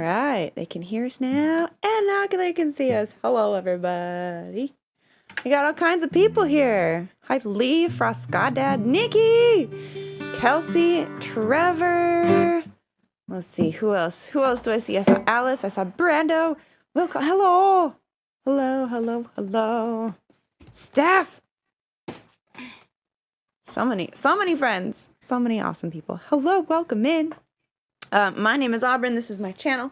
right, they can hear us now, and now they can see us. Hello, everybody. We got all kinds of people here. Hi, Lee, Frostgoddad, Nikki, Kelsey, Trevor. Let's see, who else? Who else do I see? I saw Alice, I saw Brando. Hello. Hello. Steph. So many friends. So many awesome people. Hello, welcome in. My name is Auburn. This is my channel.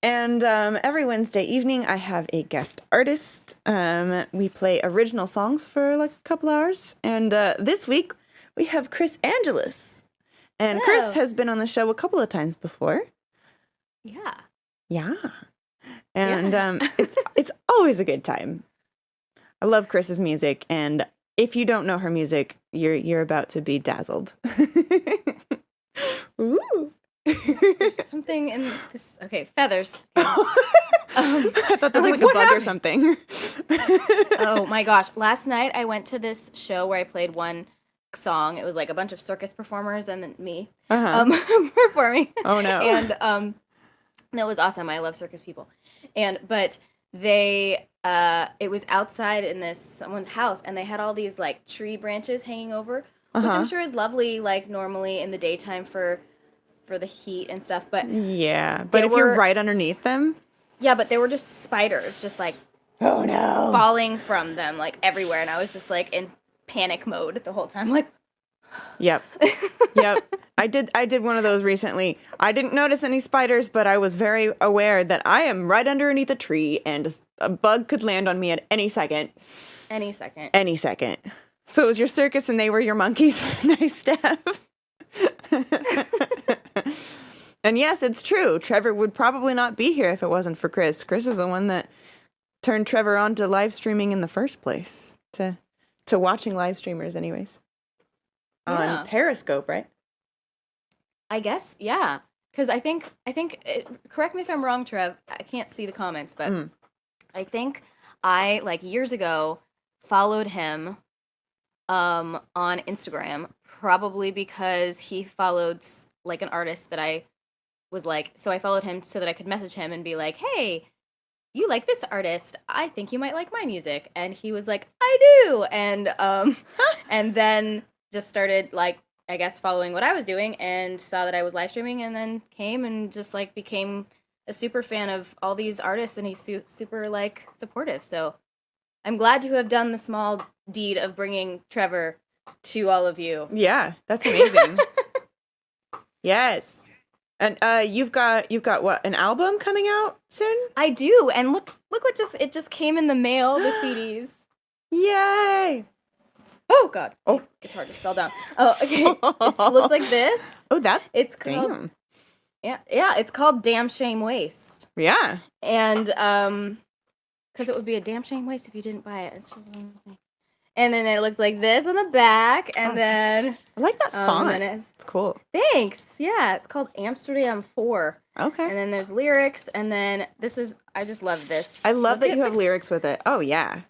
And every Wednesday evening, I have a guest artist. We play original songs for like a couple hours. And this week, we have Kris Angelis. And Hello. Kris has been on the show a couple of times before. Yeah. And it's always a good time. I love Kris's music, and if you don't know her music, you're about to be dazzled. Ooh. There's something in this. Okay, feathers. I thought there was like a bug happened? or something. Oh my gosh. Last night I went to this show where I played one song. It was like a bunch of circus performers and then me performing. Oh no. And that was awesome. I love circus people. But they it was outside in someone's house, and they had all these like tree branches hanging over, which I'm sure is lovely like normally in the daytime for the heat and stuff, but yeah, but if you're right underneath them, yeah, but there were just spiders just like oh no, falling from them like everywhere, and I was just like in panic mode the whole time, like Yep. I did one of those recently. I didn't notice any spiders, but I was very aware that I am right underneath a tree and a bug could land on me at any second. Any second. So it was your circus and they were your monkeys. Nice, Steph. And yes, it's true. Trevor would probably not be here if it wasn't for Kris. Kris is the one that turned Trevor on to live streaming in the first place. To watching live streamers anyways. On Periscope, right? I guess, yeah. Because I think correct me if I'm wrong, Trev. I can't see the comments, but I think I, like years ago, followed him on Instagram, probably because he followed like an artist that I was like, so I followed him so that I could message him and be like, hey, you like this artist? I think you might like my music. And he was like, I do. And then just started like, I guess, following what I was doing and saw that I was live streaming and then came and just like became a super fan of all these artists, and he's super like supportive. So I'm glad to have done the small deed of bringing Trevor to all of you. Yeah, that's amazing. Yes. And you've got what, an album coming out soon? I do. And look what just came in the mail, the CDs. Yay! Oh god. Oh, Guitar just fell down. Oh, okay. It looks like this. Oh, It's called damn. Yeah, it's called Damn Shame Waste. Yeah. And because it would be a damn shame waste if you didn't buy it. It's just, and then it looks like this on the back, and then I like that font. It's cool. Thanks. Yeah, it's called Amsterdam 4. Okay. And then there's lyrics, and then I just love this. I love that you have lyrics with it. Oh yeah.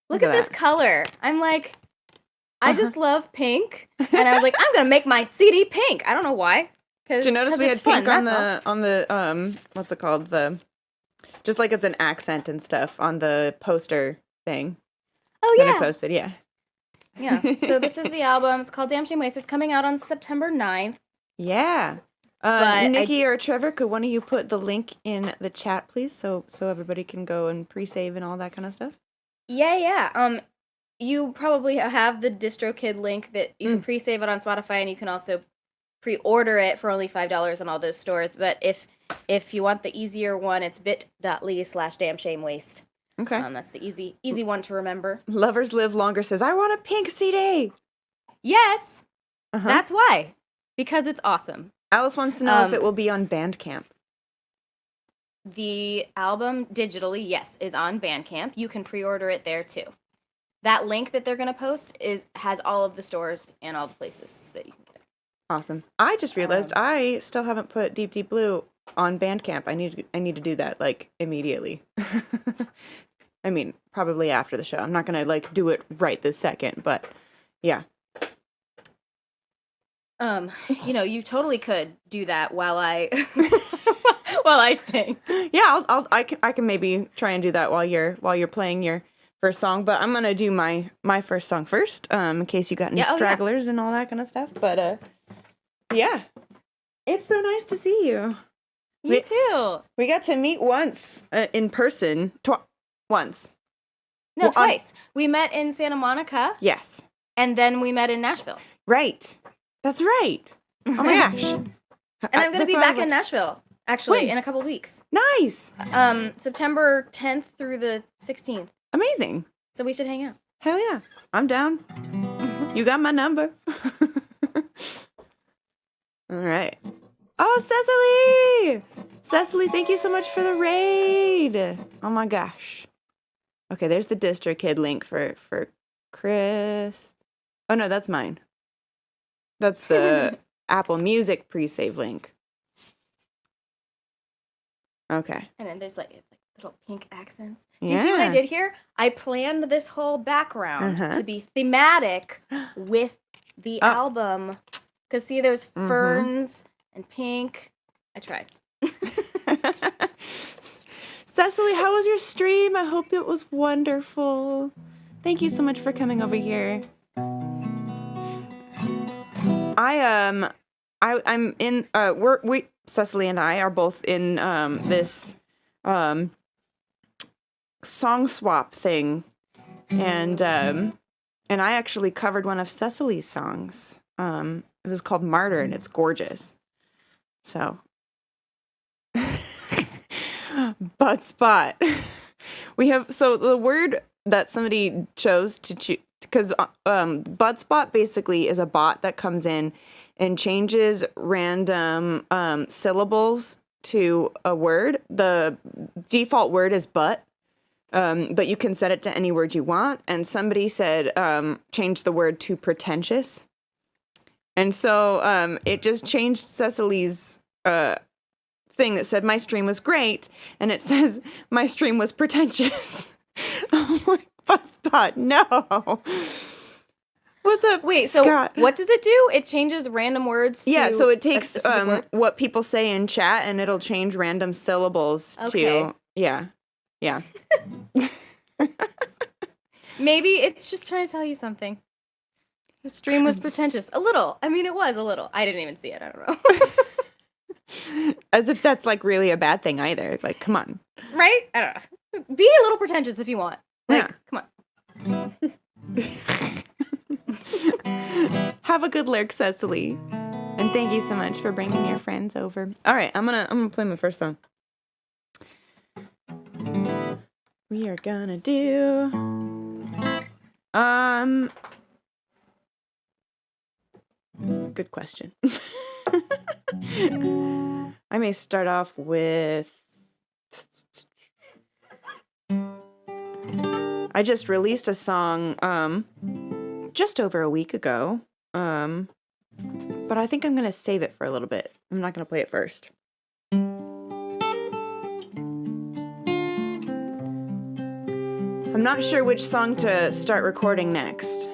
Look at this color. I'm like, I just love pink, and I was like, I'm gonna make my CD pink. I don't know why. Did you notice we had pink on the what's it called, just like it's an accent and stuff on the poster thing. Oh yeah. That I posted, yeah. Yeah. So this is the album. It's called Damn Shame Waste. It's coming out on September 9th. Yeah. Nikki or Trevor, could one of you put the link in the chat, please, so everybody can go and pre-save and all that kind of stuff? Yeah. You probably have the DistroKid link that you can pre-save it on Spotify, and you can also pre-order it for only $5 on all those stores. But if you want the easier one, it's bit.ly/damnshamewaste. Okay. That's the easy one to remember. Lovers Live Longer says, I want a pink CD. Yes. That's why. Because it's awesome. Alice wants to know if it will be on Bandcamp. The album digitally, yes, is on Bandcamp. You can pre-order it there too. That link that they're going to post has all of the stores and all the places that you can get it. Awesome. I just realized I still haven't put Deep Deep Blue on Bandcamp. I need to do that like immediately. I mean, probably after the show. I'm not going to like do it right this second, but yeah. You totally could do that while while I sing. Yeah, I can maybe try and do that while you're playing your first song. But I'm gonna do my first song first, in case you got any stragglers and all that kind of stuff. But yeah, it's so nice to see you. You too. We got to meet once in person. Once. No, well, twice. We met in Santa Monica. Yes. And then we met in Nashville. Right. That's right. Oh my gosh. And I'm going to be back in Nashville, actually, in a couple weeks. Nice. September 10th through the 16th. Amazing. So we should hang out. Hell yeah. I'm down. You got my number. All right. Oh, Cecily! Cecily, thank you so much for the raid. Oh my gosh. Okay, there's the DistroKid link for Kris. Oh no, that's mine. That's the Apple Music pre-save link. Okay. And then there's like little pink accents. Do you see what I did here? I planned this whole background to be thematic with the album. Because see, there's ferns and pink. I tried. Cecily, how was your stream? I hope it was wonderful. Thank you so much for coming over here. I'm in Cecily and I are both in this song swap thing, and I actually covered one of Cecily's songs. It was called Martyr, and it's gorgeous. So butt spot. We have, so the word that somebody chose to choose, because butt spot basically is a bot that comes in and changes random syllables to a word. The default word is butt, but you can set it to any word you want. And somebody said change the word to pretentious. And so it just changed Cecily's thing that said my stream was great, and it says my stream was pretentious. Oh my butt no. What's up? Wait, Scott? So what does it do? It changes random words to so it takes what people say in chat, and it'll change random syllables to yeah. Maybe it's just trying to tell you something. Your stream was pretentious. A little. I mean, it was a little. I didn't even see it. I don't know. As if that's like really a bad thing either. Like, come on. Right? I don't know. Be a little pretentious if you want. Like, come on. Have a good lurk, Cecily. And thank you so much for bringing your friends over. All right, I'm gonna play my first song. We are gonna do good question. I may start off with I just released a song just over a week ago. But I think I'm gonna save it for a little bit. I'm not gonna play it first. I'm not sure which song to start recording next.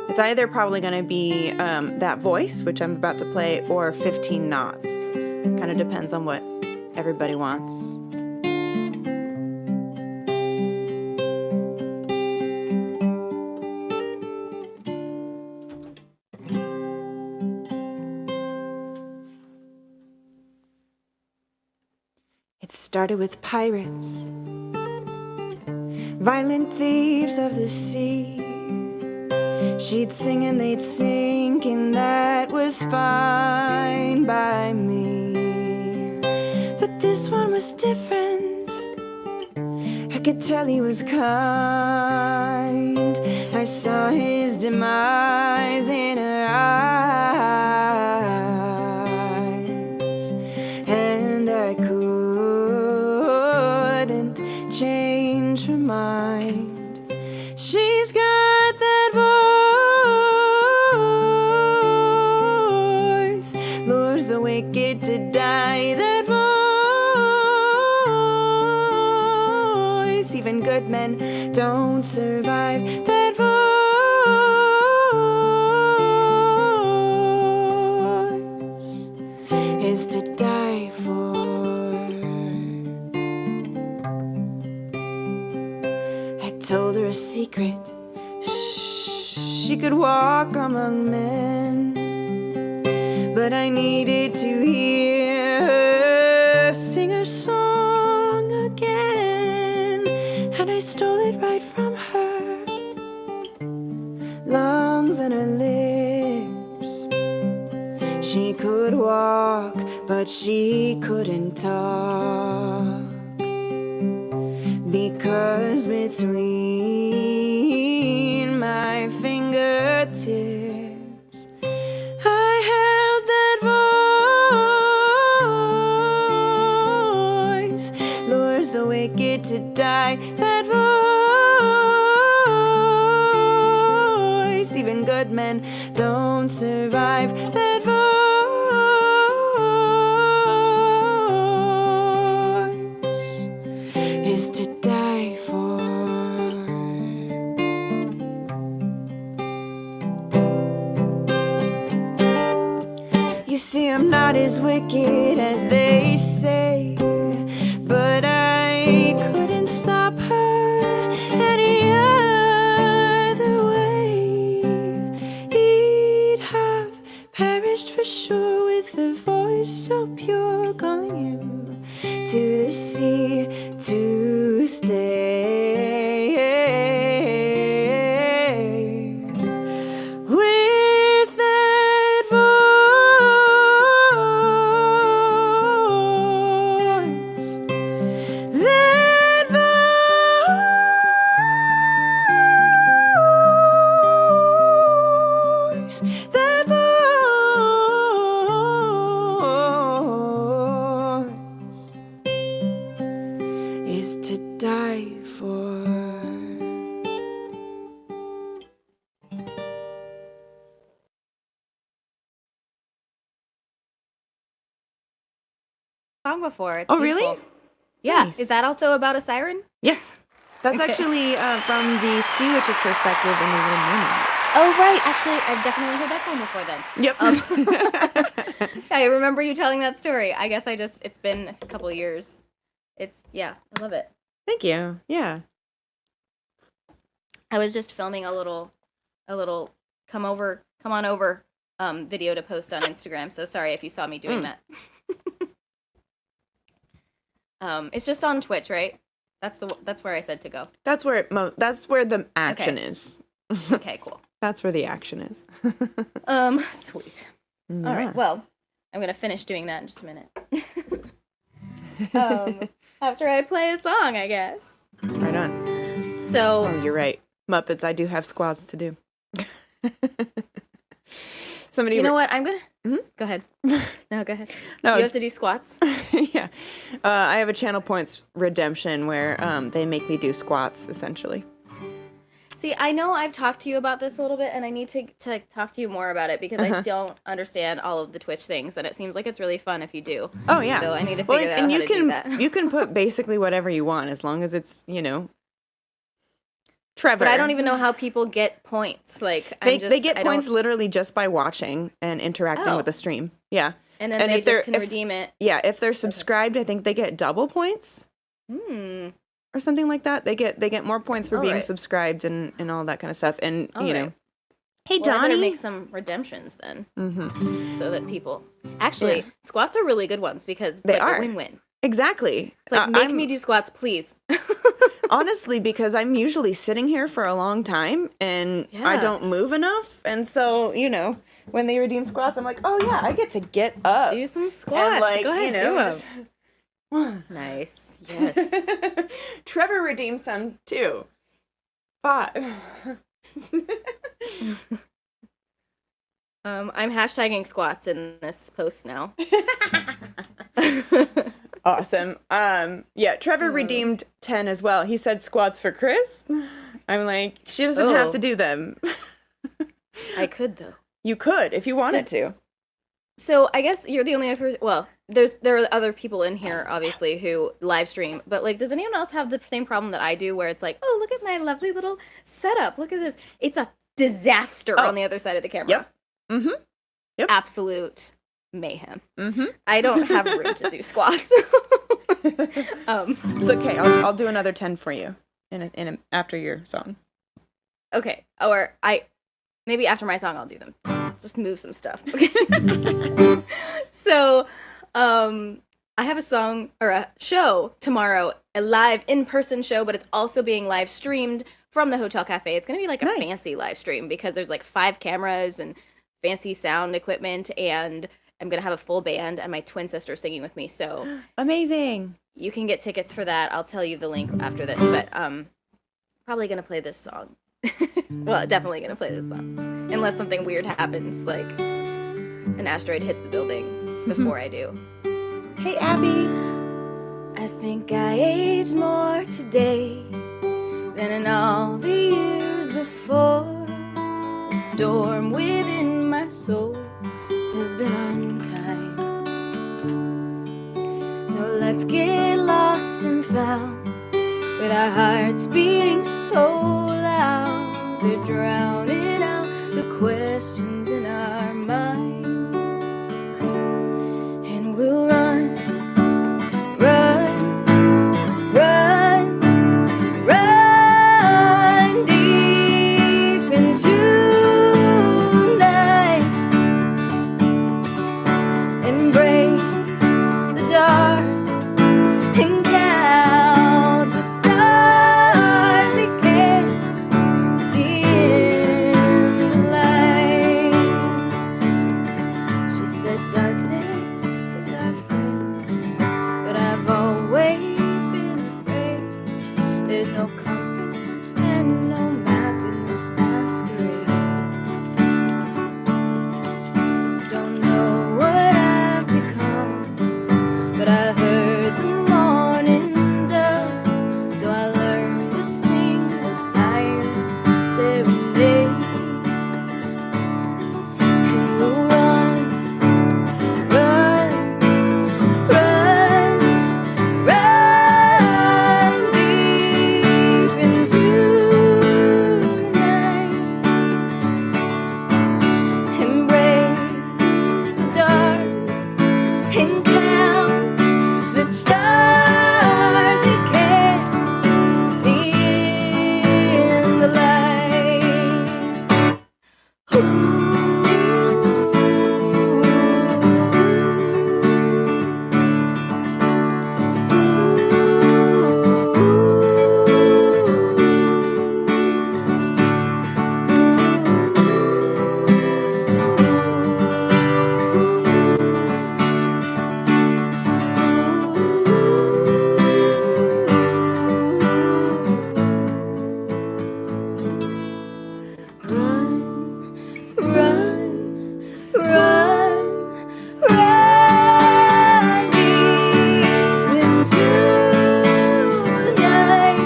It's either probably gonna be That Voice, which I'm about to play, or 15 Knots. Kind of depends on what everybody wants. It started with pirates, violent thieves of the sea. She'd sing and they'd sink, and that was fine by me. But this one was different. I could tell he was kind. I saw his demise in her eyes, and I couldn't change her mind. She's got that voice, lures the wicked to die. That voice, even good men don't survive. That voice is to die for. told her a secret. She could walk among men, but I needed to hear her sing her song again, and I stole it right from her, lungs and her lips. She could walk, but she couldn't talk, because between my fingertips I held that voice, lures the wicked to die. That voice, even good men don't survive. That voice is to die for. You see, I'm not as wicked as they say, but I couldn't stop her any other way. He'd have perished for sure with a voice so pure, calling him to the sea to stay. With that voice, that voice, that voice is to die for. Song before. It's Oh, really? beautiful. Yeah. Nice. Is that also about a siren? Yes. That's Okay. actually from the Sea Witch's perspective in The Little Mermaid. Oh, right. Actually, I've definitely heard that song before then. Yep. I remember you telling that story. I guess it's been a couple years. Yeah, I love it. Thank you. Yeah. I was just filming a little come on over video to post on Instagram. So sorry if you saw me doing that. It's just on Twitch, right? That's where I said to go. That's where that's where the action is. Okay, cool. That's where the action is. Sweet. Yeah. All right. Well, I'm gonna finish doing that in just a minute. After I play a song, I guess. Right on. So Oh, you're right. Muppets, I do have squats to do. Somebody you know what? I'm gonna Mhm. go ahead. No, go ahead. No. You have to do squats. Yeah. I have a channel points redemption where they make me do squats, essentially. See, I know I've talked to you about this a little bit, and I need to talk to you more about it because I don't understand all of the Twitch things, and it seems like it's really fun if you do. Oh, yeah. So I need to Well, figure out and how you to can do that. you can put basically whatever you want as long as it's, Trevor. But I don't even know how people get points. Like They I get don't- points literally just by watching and interacting Oh. with the stream. Yeah. and then and they if they're- just can if- redeem it. Yeah, if they're subscribed, I think they get double points or something like that. They get more points for All being right. subscribed and all that kind of stuff. And All right. hey Well, I better Donnie. make some redemptions then, Mm-hmm. so that people actually squats are really good ones because it's They like are. a win-win. Exactly. It's like make I'm- me do squats, please. honestly, because I'm usually sitting here for a long time and I Yeah. don't move enough, and so when they redeem squats, I'm like, oh yeah, I get to get up Do some squats. and Go ahead, do 'em. just. Nice. Yes. Trevor redeemed some too. 5. I'm hashtagging squats in this post now. Awesome. Yeah, Trevor redeemed 10 as well. He said squats for Kris. I'm like, she doesn't have Oh. to do them. I could though. You could if you wanted to. So I guess you're the only other person. Well, there are other people in here, obviously, who live stream. But like, does anyone else have the same problem that I do, where it's like, oh, look at my lovely little setup. Look at this. It's a disaster on the other side of the camera. Yep. Mm-hmm. Yep. Absolute mayhem. Mm-hmm. I don't have room to do squats. It's okay. I'll do another 10 for you. after your song. Okay. Maybe after my song I'll do them. Just move some stuff. So, I have a song or a show tomorrow, a live in-person show, but it's also being live streamed from the Hotel Cafe. It's going to be like a fancy live stream because there's like 5 cameras and fancy sound equipment, and I'm going to have a full band and my twin sister singing with me. So amazing. You can get tickets for that. I'll tell you the link after this, but probably going to play this song. Well, definitely going to play this song. Unless something weird happens, like an asteroid hits the building before I do. Hey, Abby. I think I aged more today than in all the years before. The storm within my soul has been unkind. So let's get lost and found with our hearts beating so loud. They're drowning out the questions in our minds. And we'll run, run, run, run deep into night. Embrace the dark and count the stars we can't see in the light. She said darkness is our friend, but I've always been afraid. There's no compass and no map in this masquerade. Don't know what I've become, but I heard the morning dove, so I learned to sing a silent serenade. And we'll run, run, run, run deep into night. Embrace the dark and count the stars you can't see in the light. Run, run, run, run deep into night.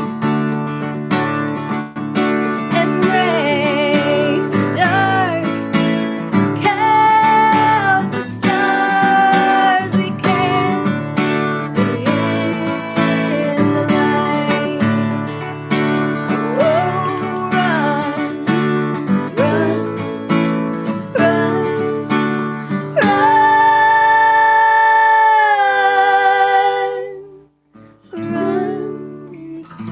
Embrace the dark, count the stars we can't see in the light. Oh, run, run, run, run, run to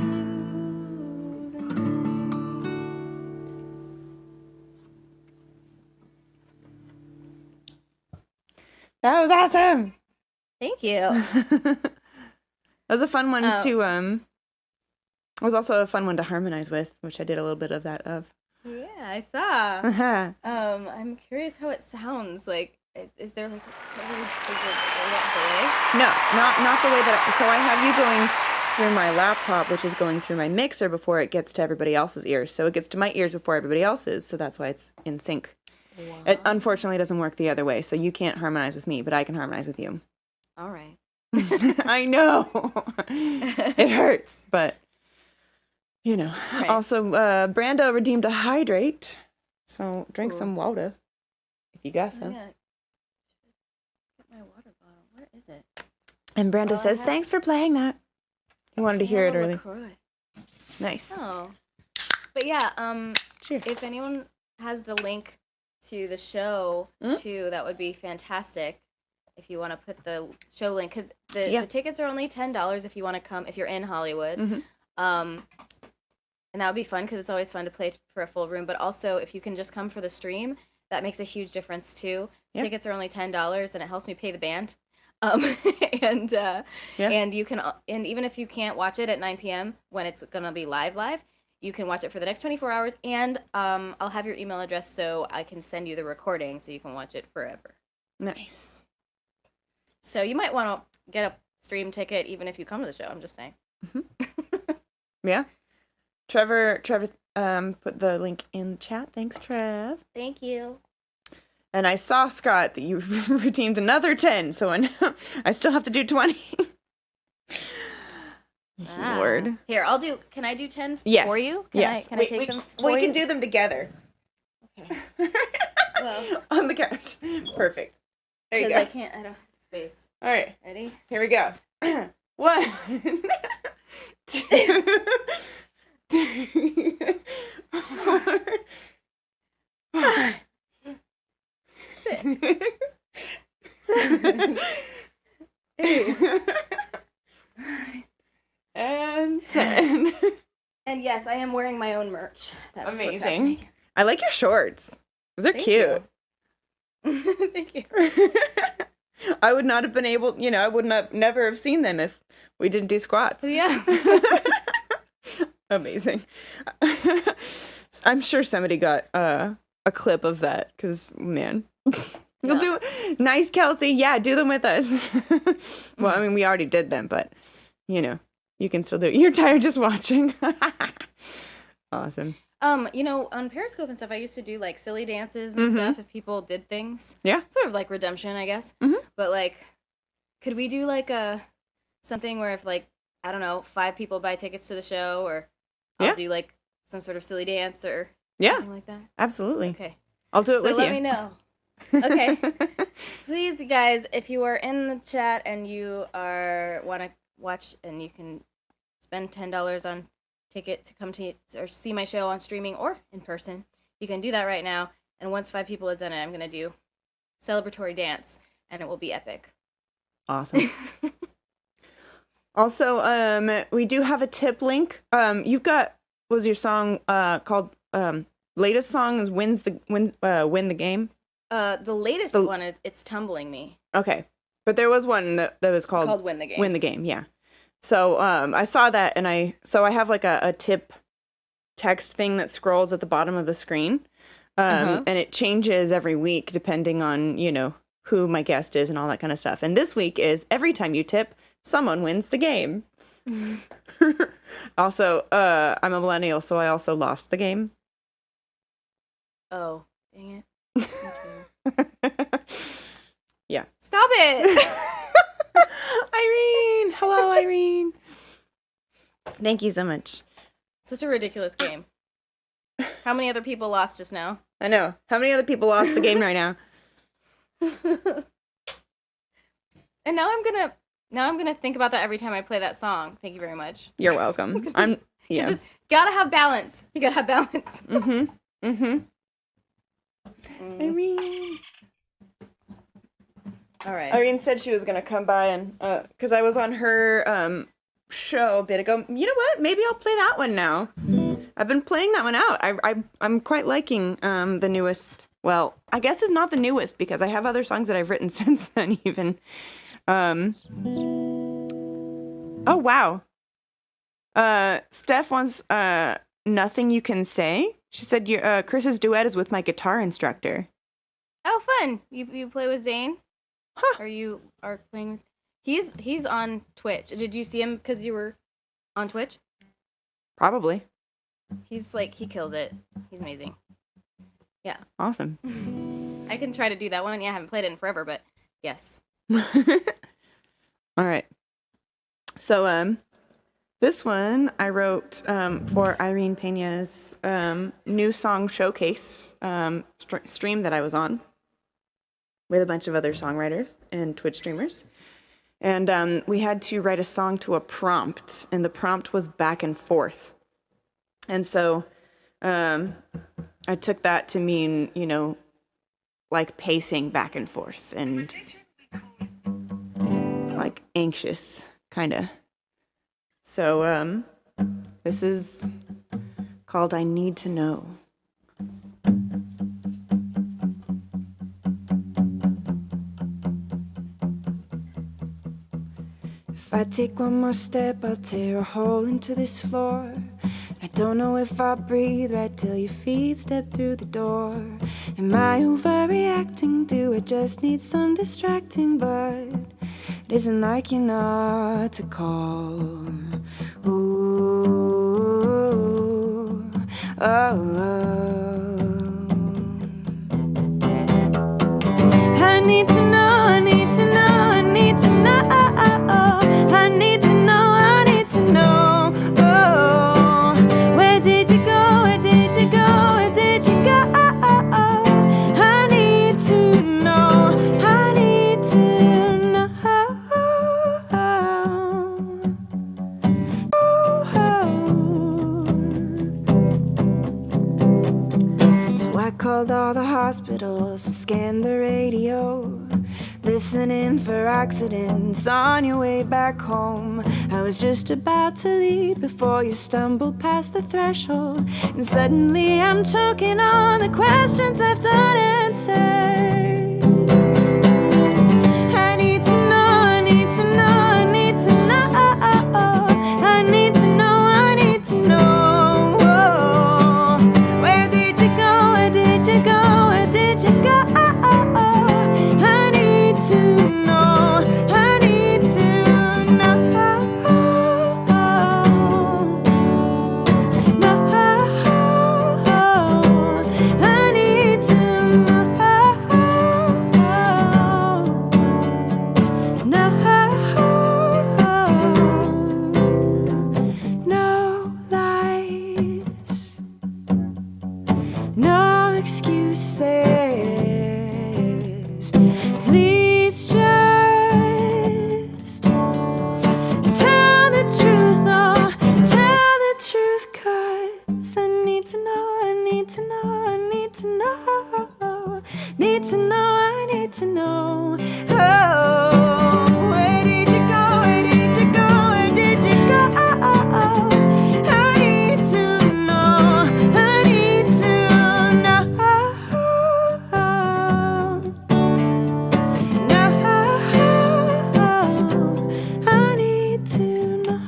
the moon. That was awesome. Thank you. That was a fun one to it was also a fun one to harmonize with, which I did a little bit of that of. Yeah, I saw. I'm curious how it sounds. Like, is there like a delay? No, not the way that so I have you going through my laptop, which is going through my mixer before it gets to everybody else's ears. So it gets to my ears before everybody else's, so that's why it's in sync. Wow. It unfortunately doesn't work the other way, so you can't harmonize with me, but I can harmonize with you. All right. I know. It hurts, but you know. Right. Also, Brando redeemed a hydrate, so drink Ooh. some water if you got Oh, some. yeah. Get my water bottle. Where is it? And Brando Well, I says, have- "Thanks for playing that." He wanted to hear it Oh, early. LaCroix. Nice. Oh. But yeah, Cheers. if anyone has the link to the show too, that would be fantastic. If you want to put the show link, because the tickets are only $10 if you want to come, if you're in Hollywood. Mhm. And that would be fun because it's always fun to play for a full room. But also, if you can just come for the stream, that makes a huge difference too. Yeah. Tickets are only $10, and it helps me pay the band. Um, and and you can and even if you can't watch it at 9 p.m. when it's gonna be live, you can watch it for the next 24 hours. And I'll have your email address so I can send you the recording so you can watch it forever. Nice. So you might want to get a stream ticket even if you come to the show. I'm just saying. Yeah. Trevor put the link in the chat. Thanks, Trev. Thank you. And I saw, Scott, that you redeemed another 10, so I still have to do 20. Lord. Here, can I do 10 for you? Yes. Can I take them for we you? can do them together. Okay. Well, on the couch. Perfect. There you go. Because I don't have space. All right. Ready? Here we go. 1, 2, 3, 4, 5, 6, 7, 8, and 10. And yes, I am wearing my own merch. That's amazing. I like your shorts. Those are Thank cute. You. Thank you. I would not have been able, I would never have seen them if we didn't do squats. Yeah. Amazing. I'm sure somebody got a clip of that because, man. You'll do nice, Kelsey. Yeah, do them with us. Well, I mean, we already did them, but you can still do it. You're tired just watching. Awesome. On Periscope and stuff, I used to do like silly dances and stuff if people did things. Yeah. Sort of like redemption, I guess. But like, could we do like something where if like, I don't know, 5 people buy tickets to the show, or I'll do like some sort of silly dance or something like that? Absolutely. Okay. I'll do it with you. So let me know. Okay. Please, you guys, if you are in the chat and you want to watch and you can spend $10 on ticket to come to or see my show on streaming or in person, you can do that right now. And once 5 people have done it, I'm going to do celebratory dance, and it will be epic. Awesome. Also, we do have a tip link. You've got, what was your song called? Latest song is Win the Game. The latest one is It's Tumbling Me. Okay, but there was one that was called Win the Game. Win the Game, yeah. So I saw that, and I have like a tip text thing that scrolls at the bottom of the screen, and it changes every week depending on who my guest is and all that kind of stuff. And this week is every time you tip, someone wins the game. Also, I'm a millennial, so I also lost the game. Oh, dang it. Yeah. Stop it! Irene! Hello, Irene. Thank you so much. Such a ridiculous game. How many other people lost just now? I know. How many other people lost the game right now? And now I'm gonna think about that every time I play that song. Thank you very much. You're welcome. Yeah. Gotta have balance. You gotta have balance. Irene. All right. Irene said she was gonna come by and because I was on her show a bit ago. You know what? Maybe I'll play that one now. I've been playing that one out. I'm quite liking the newest. Well, I guess it's not the newest because I have other songs that I've written since then even. Oh wow. Steph wants Nothing You Can Say. She said Kris's duet is with my guitar instructor. Oh, fun. You play with Zane? Huh. Or you are playing with... He's on Twitch. Did you see him because you were on Twitch? Probably. He's like, he kills it. He's amazing. Yeah. Awesome. I can try to do that one. Yeah, I haven't played it in forever, but yes. All right. So, this one I wrote for Irene Pena's new song showcase stream that I was on with a bunch of other songwriters and Twitch streamers. And we had to write a song to a prompt, and the prompt was back and forth. And so I took that to mean, like pacing back and forth and like anxious, kind of. So this is called I Need to Know. If I take one more step, I'll tear a hole into this floor. I don't know if I'll breathe right till your feet step through the door. Am I overreacting? Do I just need some distracting? But it isn't like you're not to call. Ooh, oh, oh. I need to know, I need to know, I need to know. I need to know, I need to know. Oh, where did you go? Where did you go? Where did you go? I need to know. I need to know. So I called all the hospitals and scanned the radio, listening for accidents on your way back home. I was just about to leave before you stumbled past the threshold, and suddenly I'm choking on the questions left unanswered. I need to know, I need to know, I need to know. I need to know, I need to know. Where did you go? Where did you go? Where did you go? I need to know. I need to know. No. I need to know. No lies, no excuses. Please just tell the truth, oh, tell the truth, 'cause I need to know, I need to know, I need to know. Need to know, I need to know. Oh, where did you go? Where did you go? Where did you go? I need to know. I need to know. No, I need to know.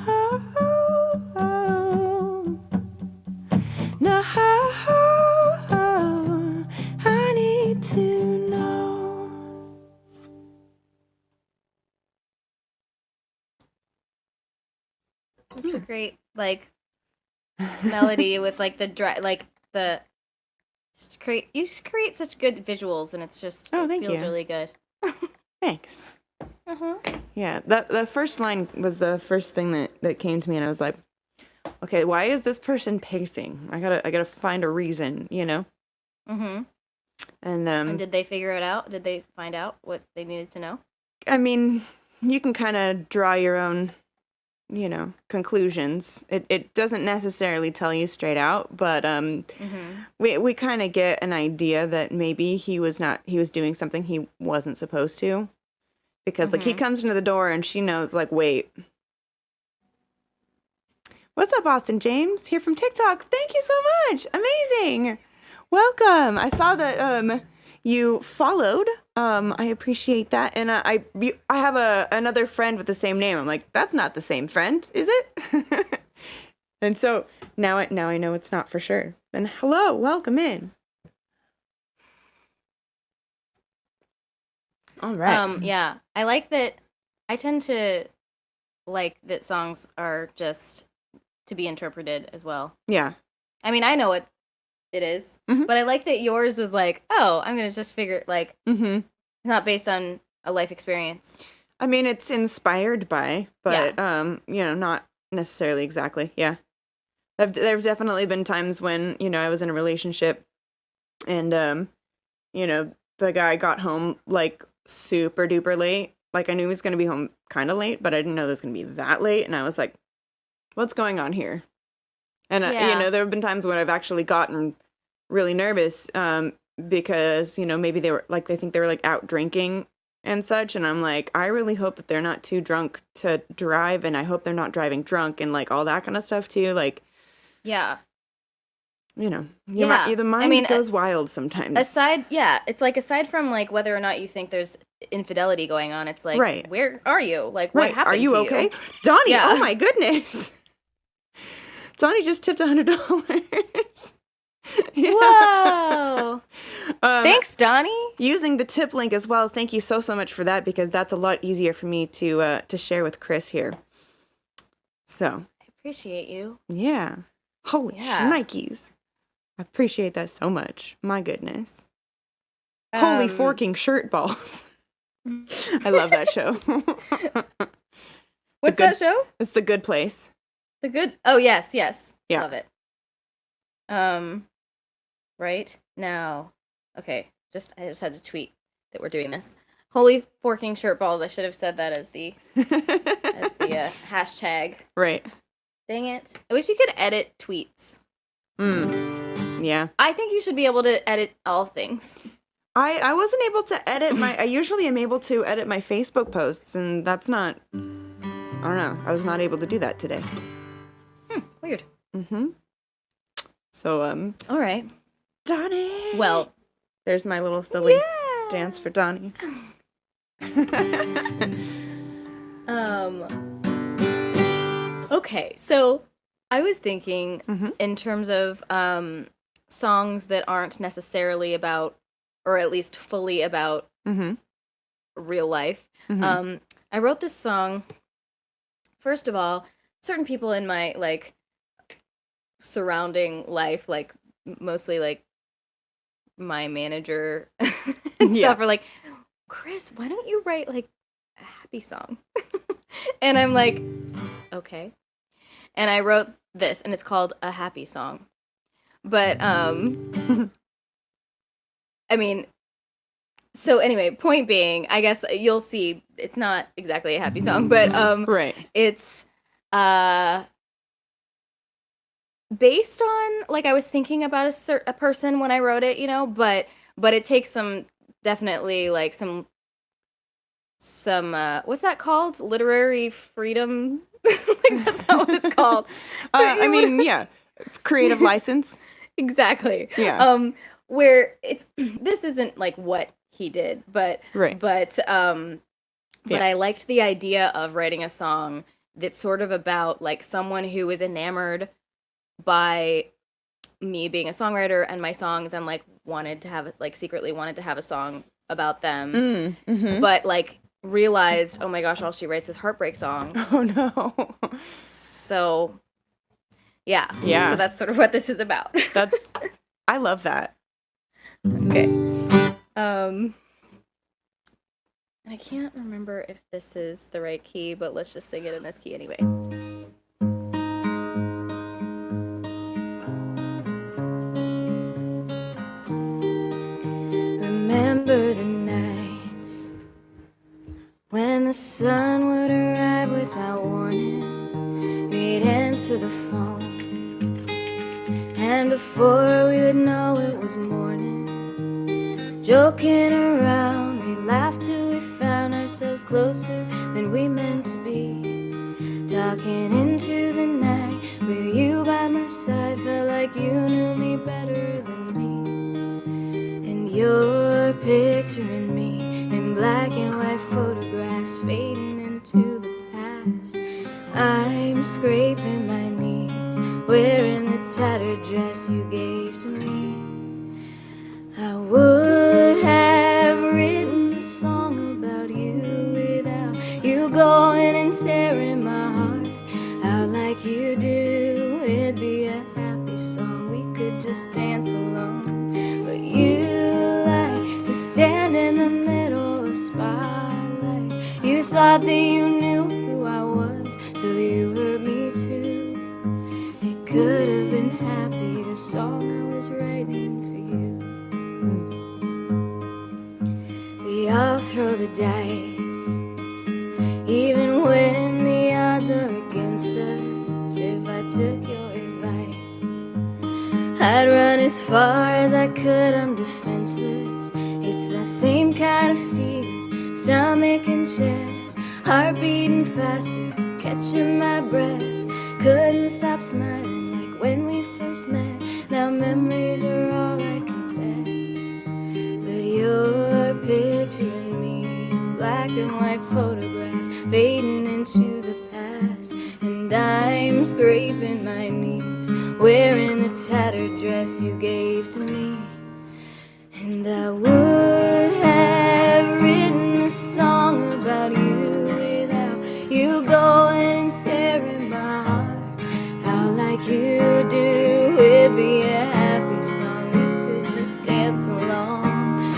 No, I need to know. It's a great melody with the you just create such good visuals, and it's just Oh, it thank feels you. really good. Thanks. Yeah, the first line was the first thing that came to me, and I was like, okay, why is this person pacing? I gotta find a reason, you know? Mm-hmm. And did they figure it out? Did they find out what they needed to know? I mean, you can kind of draw your own, conclusions. It doesn't necessarily tell you straight out, but we kind of get an idea that maybe he was doing something he wasn't supposed to, because he comes into the door and she knows, wait, what's up, Austin James? Here from TikTok. Thank you so much. Amazing. Welcome. I saw that you followed. I appreciate that. And I have another friend with the same name. I'm like, that's not the same friend, is it? And so now I know it's not for sure. And hello, welcome in. All right. Yeah, I like that. I tend to like that songs are just to be interpreted as well. Yeah. I mean, I know what it is, but I like that yours was like, oh, I'm gonna just figure it's not based on a life experience. I mean, it's inspired by, but not necessarily exactly. Yeah. There've definitely been times when, I was in a relationship and the guy got home super duper late. I knew he was going to be home kind of late, but I didn't know it was going to be that late. And I was like, what's going on here? And, there have been times when I've actually gotten really nervous because, maybe they were they think they were out drinking and such. And I'm like, I really hope that they're not too drunk to drive. And I hope they're not driving drunk and all that kind of stuff too. Yeah. Yeah. The mind I mean, goes wild sometimes. it's like aside from like whether or not you think there's infidelity going on, it's like, Right. where are you? Like, what Right. happened Are you to okay? you? Donnie, Yeah. oh my goodness. Donnie just tipped $100. Yeah. Whoa. Thanks, Donnie. Using the tip link as well. Thank you so much for that, because that's a lot easier for me to share with Kris here. So. I appreciate you. Yeah. Holy shnikes. I appreciate that so much. My goodness. Holy forking shirt balls. I love that show. What's that show? It's The Good Place. The Good. Oh, yes. Yeah. Love it. Right now. Okay. I just had to tweet that we're doing this. Holy forking shirt balls. I should have said that as the hashtag. Right. Dang it. I wish you could edit tweets. Yeah. I think you should be able to edit all things. I wasn't able to edit I usually am able to edit my Facebook posts, and that's not, I don't know. I was not able to do that today. Weird. So, all right. Donnie. Well, there's my little silly dance for Donnie. Okay, so I was thinking in terms of songs that aren't necessarily about, or at least fully about real life. I wrote this song. First of all, certain people in my like surrounding life, like mostly like my manager and stuff, are like, Kris, why don't you write like a happy song? And I'm like, okay. And I wrote this, and it's called A Happy Song. But I mean, so anyway, point being, I guess you'll see it's not exactly a happy song, but right. It's based on, like, I was thinking about a person when I wrote it, you know, but it takes some, definitely, like, some what's that called? Literary freedom? Like, that's not what it's called. I mean, yeah. Creative license. Exactly. Yeah. Where this isn't, like, what he did, but right. But I liked the idea of writing a song that's sort of about, like, someone who is enamored by me being a songwriter and my songs, and like secretly wanted to have a song about them, but like realized, oh my gosh, all she writes is heartbreak songs. Oh no. So yeah. So that's sort of what this is about. I love that. Okay. I can't remember if this is the right key, but let's just sing it in this key anyway. Remember the nights when the sun would arrive without warning. We'd answer the phone, and before we would know it was morning. Joking around, we laughed till we found ourselves closer than we meant to be. Talking into the night with you by my side, felt like you knew me better than me. And you're picturing me in black and white photographs fading into the past. I'm scraping my knees, wearing the tattered dress you gave to me. I would have written a song about you without you going and tearing my heart out like you do. It'd be a happy song, we could just dance along. But you like to stand in the middle of spotlights. You thought that you knew who I was, so you hurt me too. It could have been happy, the song I was writing for you. We all throw the dice, even when the odds are against us. If I took your advice, I'd run as far as I could, I'm defenseless. It's the same kind of feeling, stomach and chest, heart beating faster, catching my breath. Couldn't stop smiling like when we first met. Now white photographs fading into the past, and I'm scraping my knees, wearing the tattered dress you gave to me. And I would have written a song about you without you going and tearing my heart out like you do. It'd be a happy song, we could just dance along.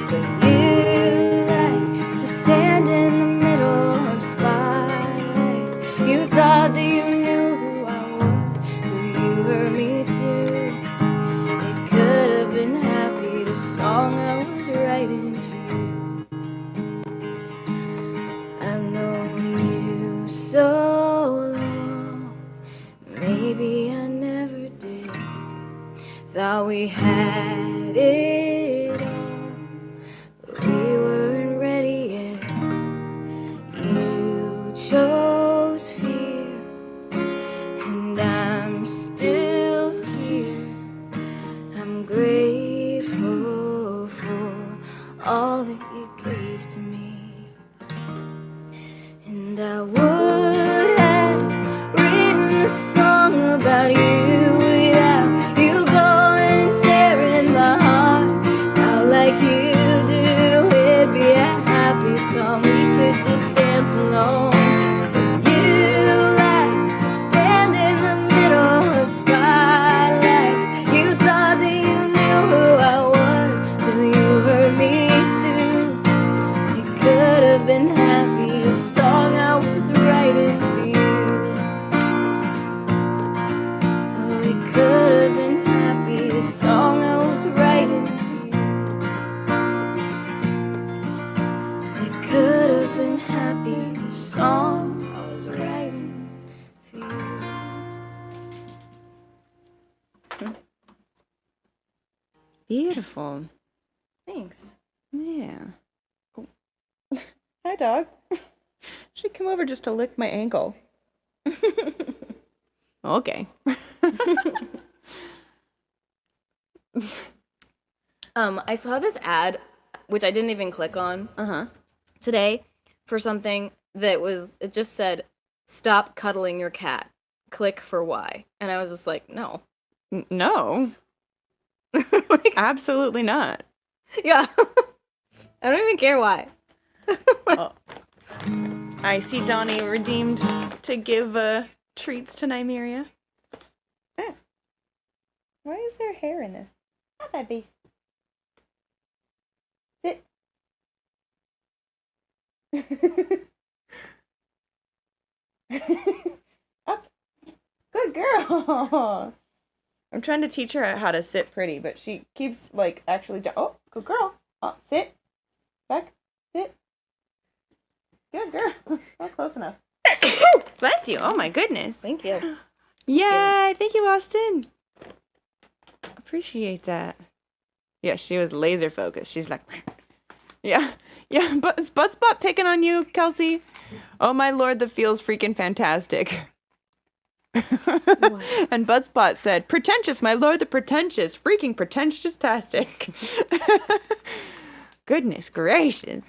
But you like to stand in the middle of spotlights. You thought that you knew who I was, so you hurt me too. It could have been happy, the song I was writing for you. I've known you so long, maybe I never did. Thought we had it all, but we weren't ready yet. You chose fear, and I'm still here. I'm grateful for all that you gave to me. And I would have written a song about you without you going and tearing my heart out like you do. It'd be a happy song, we could just dance alone. You like to stand in the middle of spotlights. You thought that you knew who I was, so you hurt me too. It could have been happy, the song I was writing for you. Oh, it could have been happy, the song I was writing for you. It could have been happy, the song I was writing for you. Beautiful. Thanks. Yeah. Oh. Hi, dog. Should come over just to lick my ankle. Okay. I saw this ad, which I didn't even click on today, for something that it just said, "Stop cuddling your cat. Click for why." And I was just like, no. No, Like, absolutely not. yeah. I don't even care why. Oh. I see Donnie redeemed to give treats to Nymeria. Why is there hair in this? Not that base. Sit. Up. Good girl. I'm trying to teach her how to sit pretty, but she keeps like actually. Oh, good girl. Oh, sit. Back. Sit. Good girl. Not close enough. Bless you. Oh my goodness. Thank you. Yay. Thank you, Austin. Appreciate that. Yeah, she was laser focused. She's like, yeah, but is Buttspot picking on you, Kelsey? Oh my lord, the feel's freaking fantastic. And Buttspot said, pretentious, my lord, the pretentious, freaking pretentious-tastic. Goodness gracious.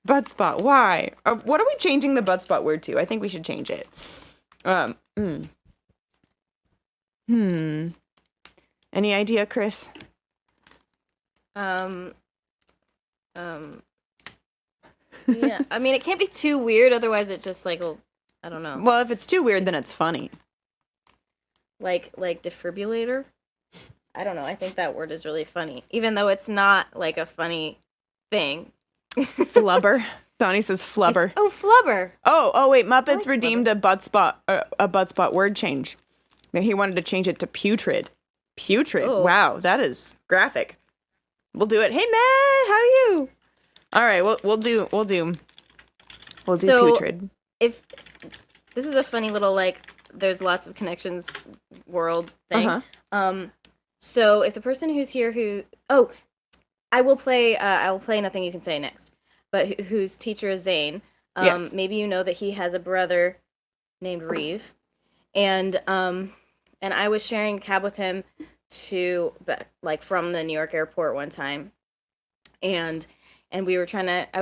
Buttspot, why? What are we changing the Buttspot word to? I think we should change it. Any idea, Kris? Yeah, I mean, it can't be too weird, otherwise it's just like, well, I don't know. Well, if it's too weird, then it's funny. Like defibrillator? I don't know, I think that word is really funny, even though it's not like a funny thing. Flubber. Donnie says flubber. Oh, flubber. Oh, wait, Muppets like redeemed a Buttspot word change. He wanted to change it to putrid. Putrid. Oh. Wow, that is graphic. We'll do it. Hey, Matt, how are you? All right, we'll do putrid. If this is a funny little like, there's lots of connections world thing. So if the person who's here I will play Nothing You Can Say next, but whose teacher is Zane. Yes. Maybe you know that he has a brother named Reeve, and I was sharing a cab with him from the New York airport one time, and I was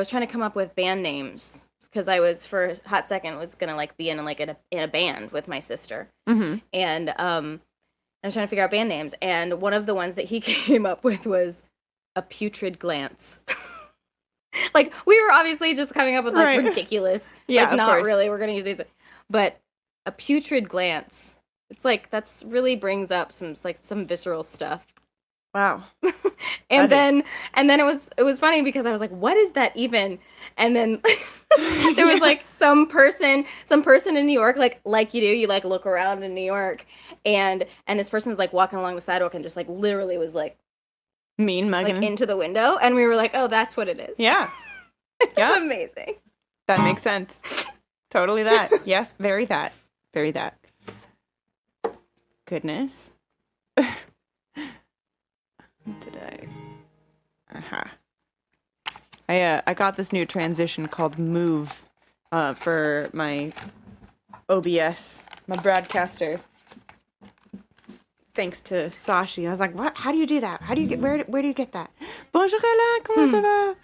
trying to come up with band names because I was for a hot second was gonna like be in like in a band with my sister, and I was trying to figure out band names, and one of the ones that he came up with was A Putrid Glance. Like, we were obviously just coming up with like ridiculous, like not course. Really. We're gonna use these, but A Putrid Glance. It's like that's really brings up some visceral stuff. Wow. and then it was funny because I was like, what is that even? And then there was like some person in New York, like you do, you like look around in New York, and this person was like walking along the sidewalk and just like literally was like mean mugging like into the window, and we were like, oh, that's what it is. Yeah. It's amazing. That makes sense. Totally that. Yes, very that. Very that. Goodness. Today. I got this new transition called Move for my OBS, my broadcaster. Thanks to Sashi. I was like, what? How do you do that? How do you get where do you get that? Bonjour Ella, comment ça va?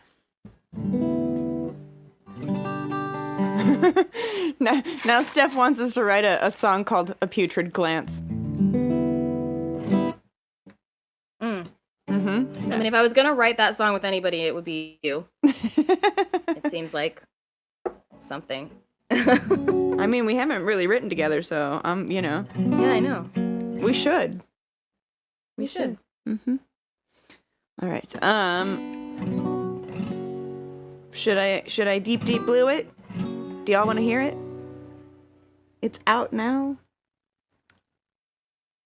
now Steph wants us to write a song called A Putrid Glance. I mean, if I was gonna write that song with anybody, it would be you. It seems like something. I mean, we haven't really written together, so you know. Yeah, I know. We should. We should. All right. Should I deep blue it? Do y'all want to hear it? It's out now.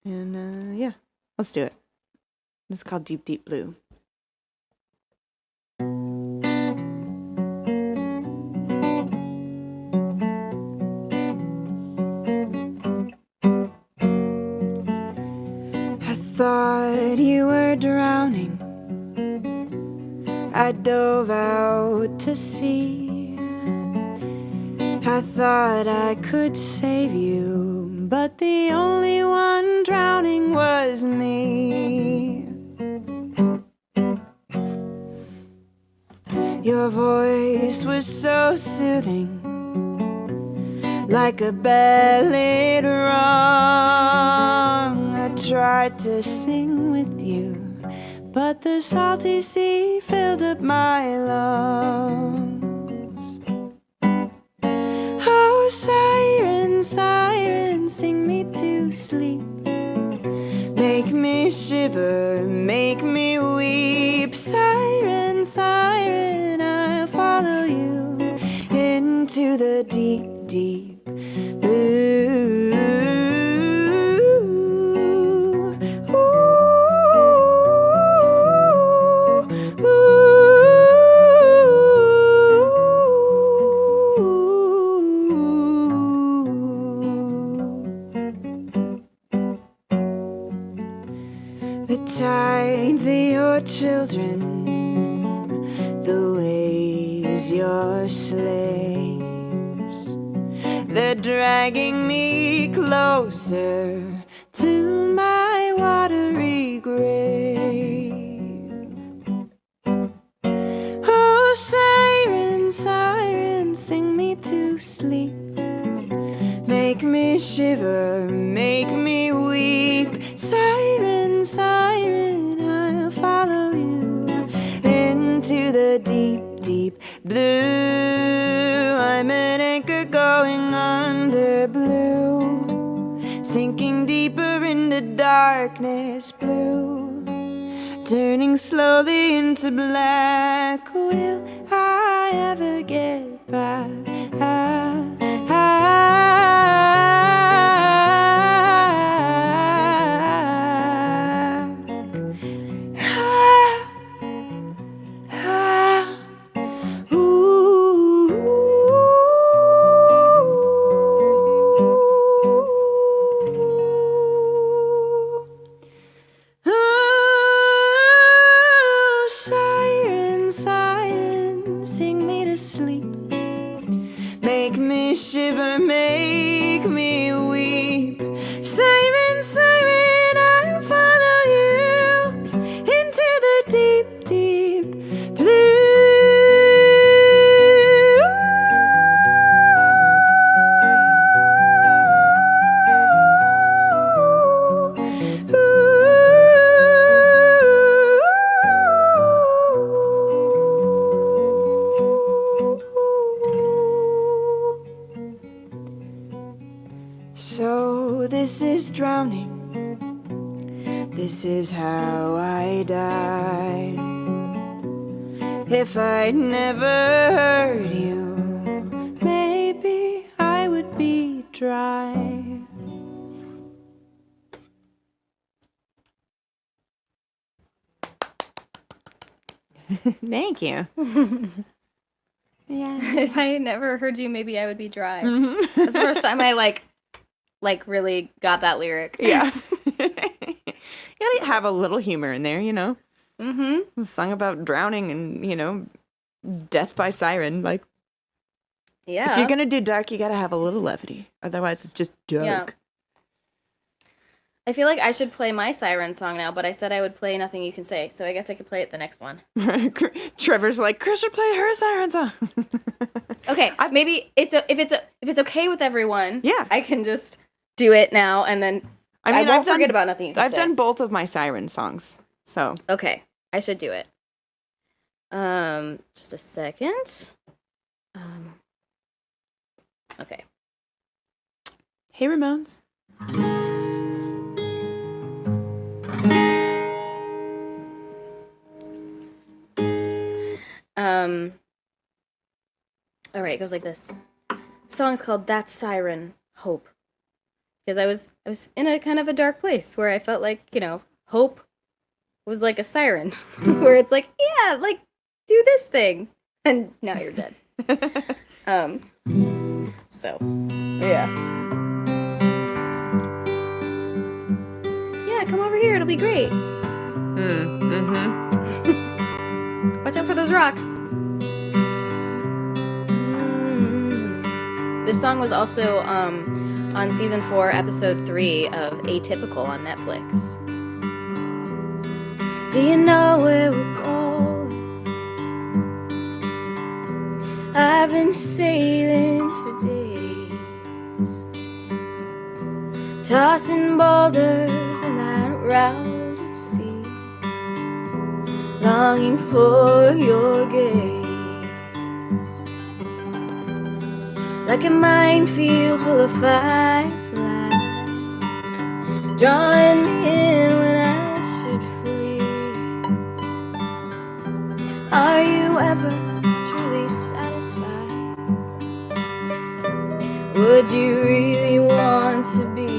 And yeah, let's do it. This is called Deep Blue. I thought you were drowning. I dove out to sea. I thought I could save you, but the only one drowning was me. Your voice was so soothing, like a ballad wrong. I tried to sing with you, but the salty sea filled up my lungs. Oh, siren, siren, sing me to sleep. Make me shiver, make me weep. Siren, siren, I'll follow you into the deep, deep blue. The tides of your children, the waves your slaves, they're dragging me closer to my watery grave. Oh, siren, siren, sing me to sleep. Make me shiver, make me weep. Siren, siren, I'll follow you into the deep, deep blue. I'm an anchor going under blue, sinking deeper into darkness blue, turning slowly into black. Will I ever get back? Shiver, make me weep. Siren, siren, I'll follow you into the deep, deep blue. This is drowning. This is how I die. If I'd never heard you, maybe I would be dry. Thank you. Yeah. If I had never heard you, maybe I would be dry. That's the first time I like really got that lyric. Yeah. You gotta have a little humor in there, you know. Mm-hmm. A song about drowning and, you know, death by siren. Like, Yeah. if you're gonna do dark, you gotta have a little levity. Otherwise, it's just dark. Yeah. I feel like I should play my siren song now, but I said I would play Nothing You Can Say, so I guess I could play it the next one. Trevor's like, Kris should play her siren song. Okay, maybe if it's okay with everyone, Yeah. I can just do it now, and then I won't forget about Nothing You Can Say. I've done both of my siren songs, so Okay, I should do it. Just a second. Okay. Hey, Ramones. All right, it goes like this. The song's called That Siren Hope. Because I was in a kind of a dark place where I felt like, you know, hope was like a siren. Where it's like, yeah, like, do this thing. And now you're dead. So, yeah. Yeah, come over here, it'll be great. Watch out for those rocks. This song was also on season 4, episode 3 of Atypical on Netflix. Do you know where we're going? I've been sailing for days, tossing boulders in that rowdy sea, longing for your gaze. Like a minefield full of fireflies, drawing me in when I should flee. Are you ever truly satisfied? Would you really want to be?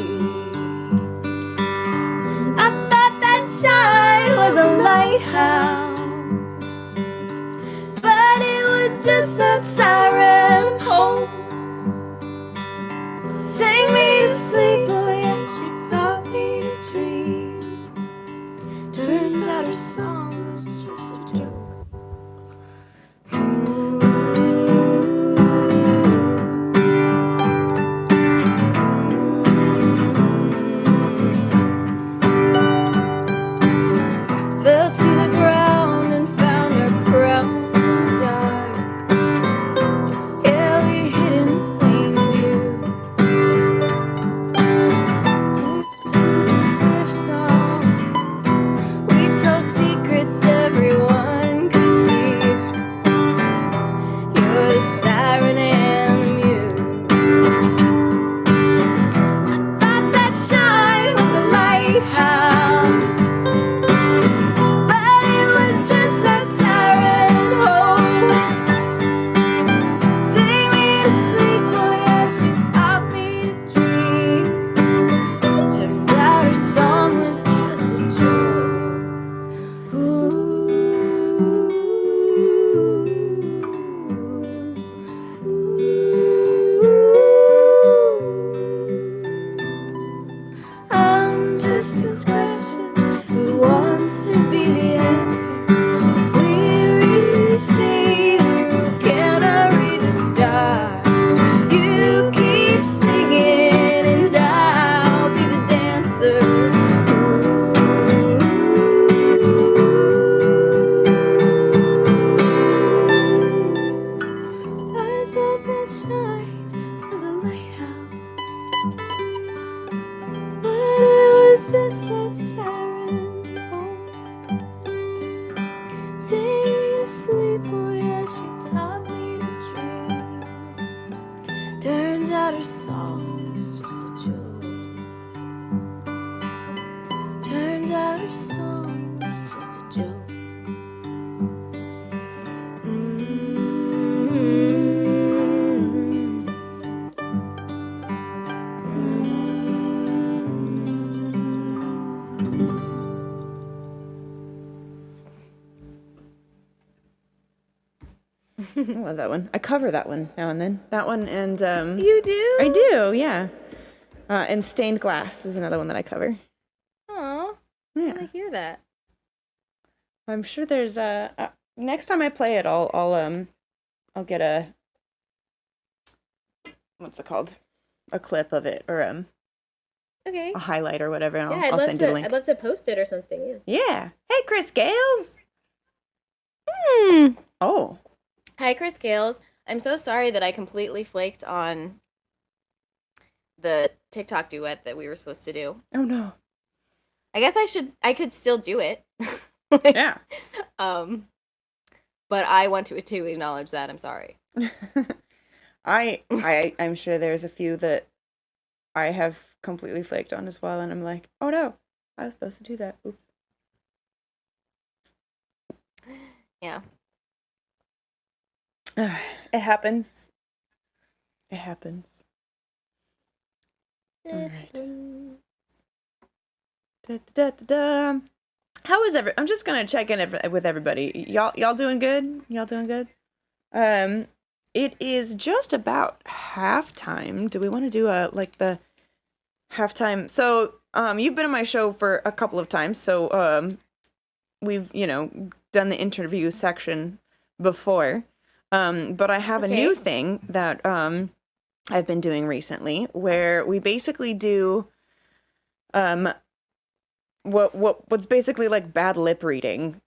I thought that shine was a lighthouse, but it was just that siren hope. Sang me to sleep, oh yeah, she taught me to dream. Turns out her song was just a joke. Fell to the ground and found her crown dark. Hell, you hidden plain view. Secrets every your song was just a joke. I love that one. I cover that one now and then. That one and You do? I do, yeah. And Stained Glass is another one that I cover. Aw, Yeah. I hear that. I'm sure there's next time I play it, I'll get a, what's it called? A clip of it or Okay. a highlight or whatever. And Yeah, I'll send you the link. I'd love to post it or something. Yeah. Yeah. Hey, Chris Gales. Oh. Hi, Chris Gales. I'm so sorry that I completely flaked on the TikTok duet that we were supposed to do. Oh no. I guess I could still do it. Yeah. But I want to acknowledge that. I'm sorry. I'm sure there's a few that I have completely flaked on as well, and I'm like, oh no, I was supposed to do that. Oops. Yeah. It happens. It happens. All right. Da, da, da, da, da. How is I'm just gonna check in with everybody. Y'all doing good? Y'all doing good? It is just about halftime. Do we want to do the halftime? So, you've been on my show for a couple of times. So, we've done the interview section before. But I have a new thing that I've been doing recently, where we basically do what's basically like bad lip reading,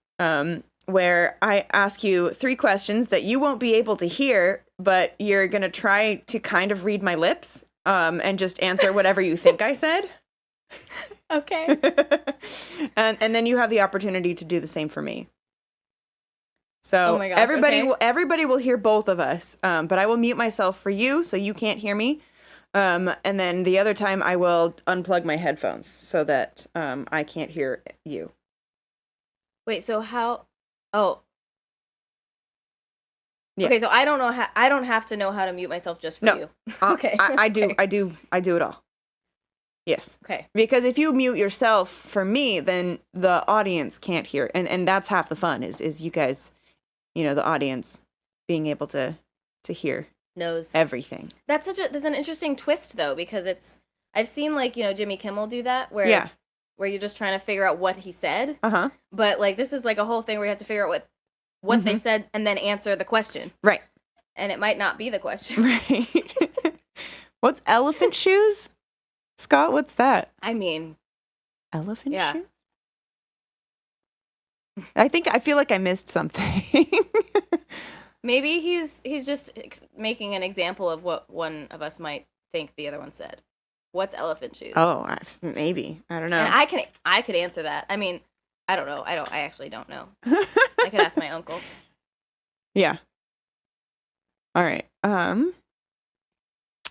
where I ask you 3 questions that you won't be able to hear, but you're gonna try to kind of read my lips, and just answer whatever you think I said. Okay. and then you have the opportunity to do the same for me. So oh my gosh, everybody will hear both of us, but I will mute myself for you so you can't hear me. And then the other time I will unplug my headphones so that I can't hear you. Wait, so how? Oh. Yeah. Okay, so I don't know how. I don't have to know how to mute myself just for you. Okay. I do it all. Yes. Okay. Because if you mute yourself for me, then the audience can't hear, and that's half the fun is you guys, the audience being able to hear Knows everything. That's an interesting twist though, because I've seen Jimmy Kimmel do that where you're just trying to figure out what he said. Uh-huh. But this is like a whole thing where you have to figure out what they said and then answer the question. Right. And it might not be the question. Right. What's elephant shoes? Scott, what's that? I mean, elephant shoes? I feel like I missed something. Maybe he's just making an example of what one of us might think the other one said. What's elephant shoes? Oh, maybe. I don't know. And I could answer that. I mean, I don't know. I actually don't know. I could ask my uncle. Yeah. All right.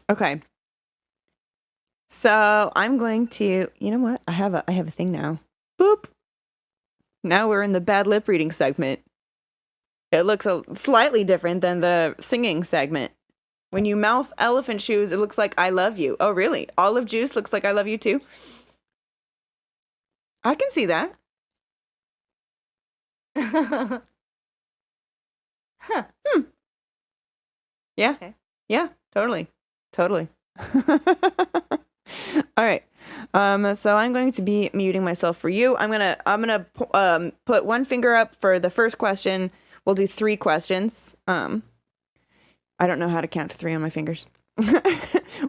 Okay. So I'm going to, you know what? I have a thing now. Boop. Now we're in the bad lip reading segment. It looks slightly different than the singing segment. When you mouth elephant shoes, it looks like I love you. Oh, really? Olive juice looks like I love you too? I can see that. Huh. Yeah. Okay. Yeah, totally. All right. So I'm going to be muting myself for you. I'm gonna put one finger up for the first question. We'll do 3 questions. I don't know how to count to 3 on my fingers.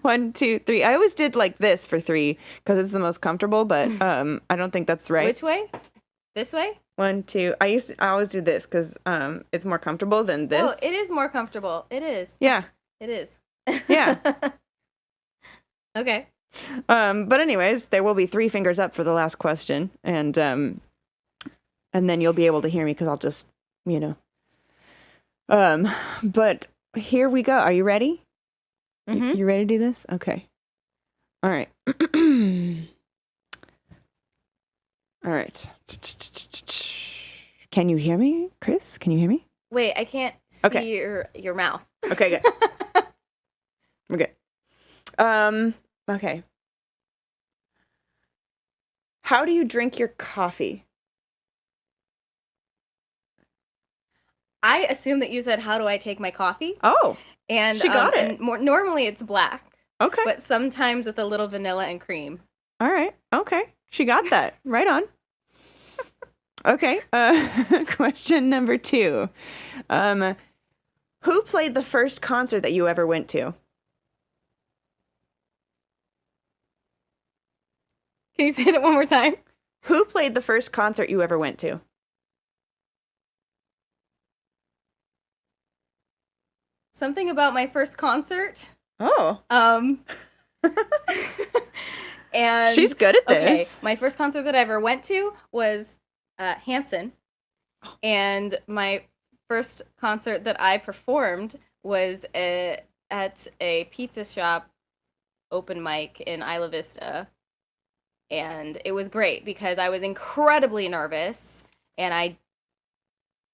1, 2, 3. I always did like this for 3 because it's the most comfortable, but I don't think that's right. Which way? This way? 1, 2. I always do this because it's more comfortable than this. Oh, it is more comfortable. It is. Yeah. It is. Yeah. Okay. But anyways, there will be 3 fingers up for the last question, and then you'll be able to hear me because I'll just, But here we go. Are you ready? Mm-hmm. You ready to do this? Okay. All right. All right. Can you hear me, Kris? Can you hear me? Wait, I can't see your mouth. Okay, good. We're good. Okay. How do you drink your coffee? I assume that you said, how do I take my coffee? Oh, And she got it. And normally it's black, Okay. but sometimes with a little vanilla and cream. All right. Okay. She got that. Right on. Okay. Question number 2. Who played the first concert that you ever went to? Can you say that one more time? Who played the first concert you ever went to? Something about my first concert. Oh. And she's good at this. Okay, my first concert that I ever went to was Hanson. And my first concert that I performed was at a pizza shop open mic in Isla Vista. And it was great because I was incredibly nervous, and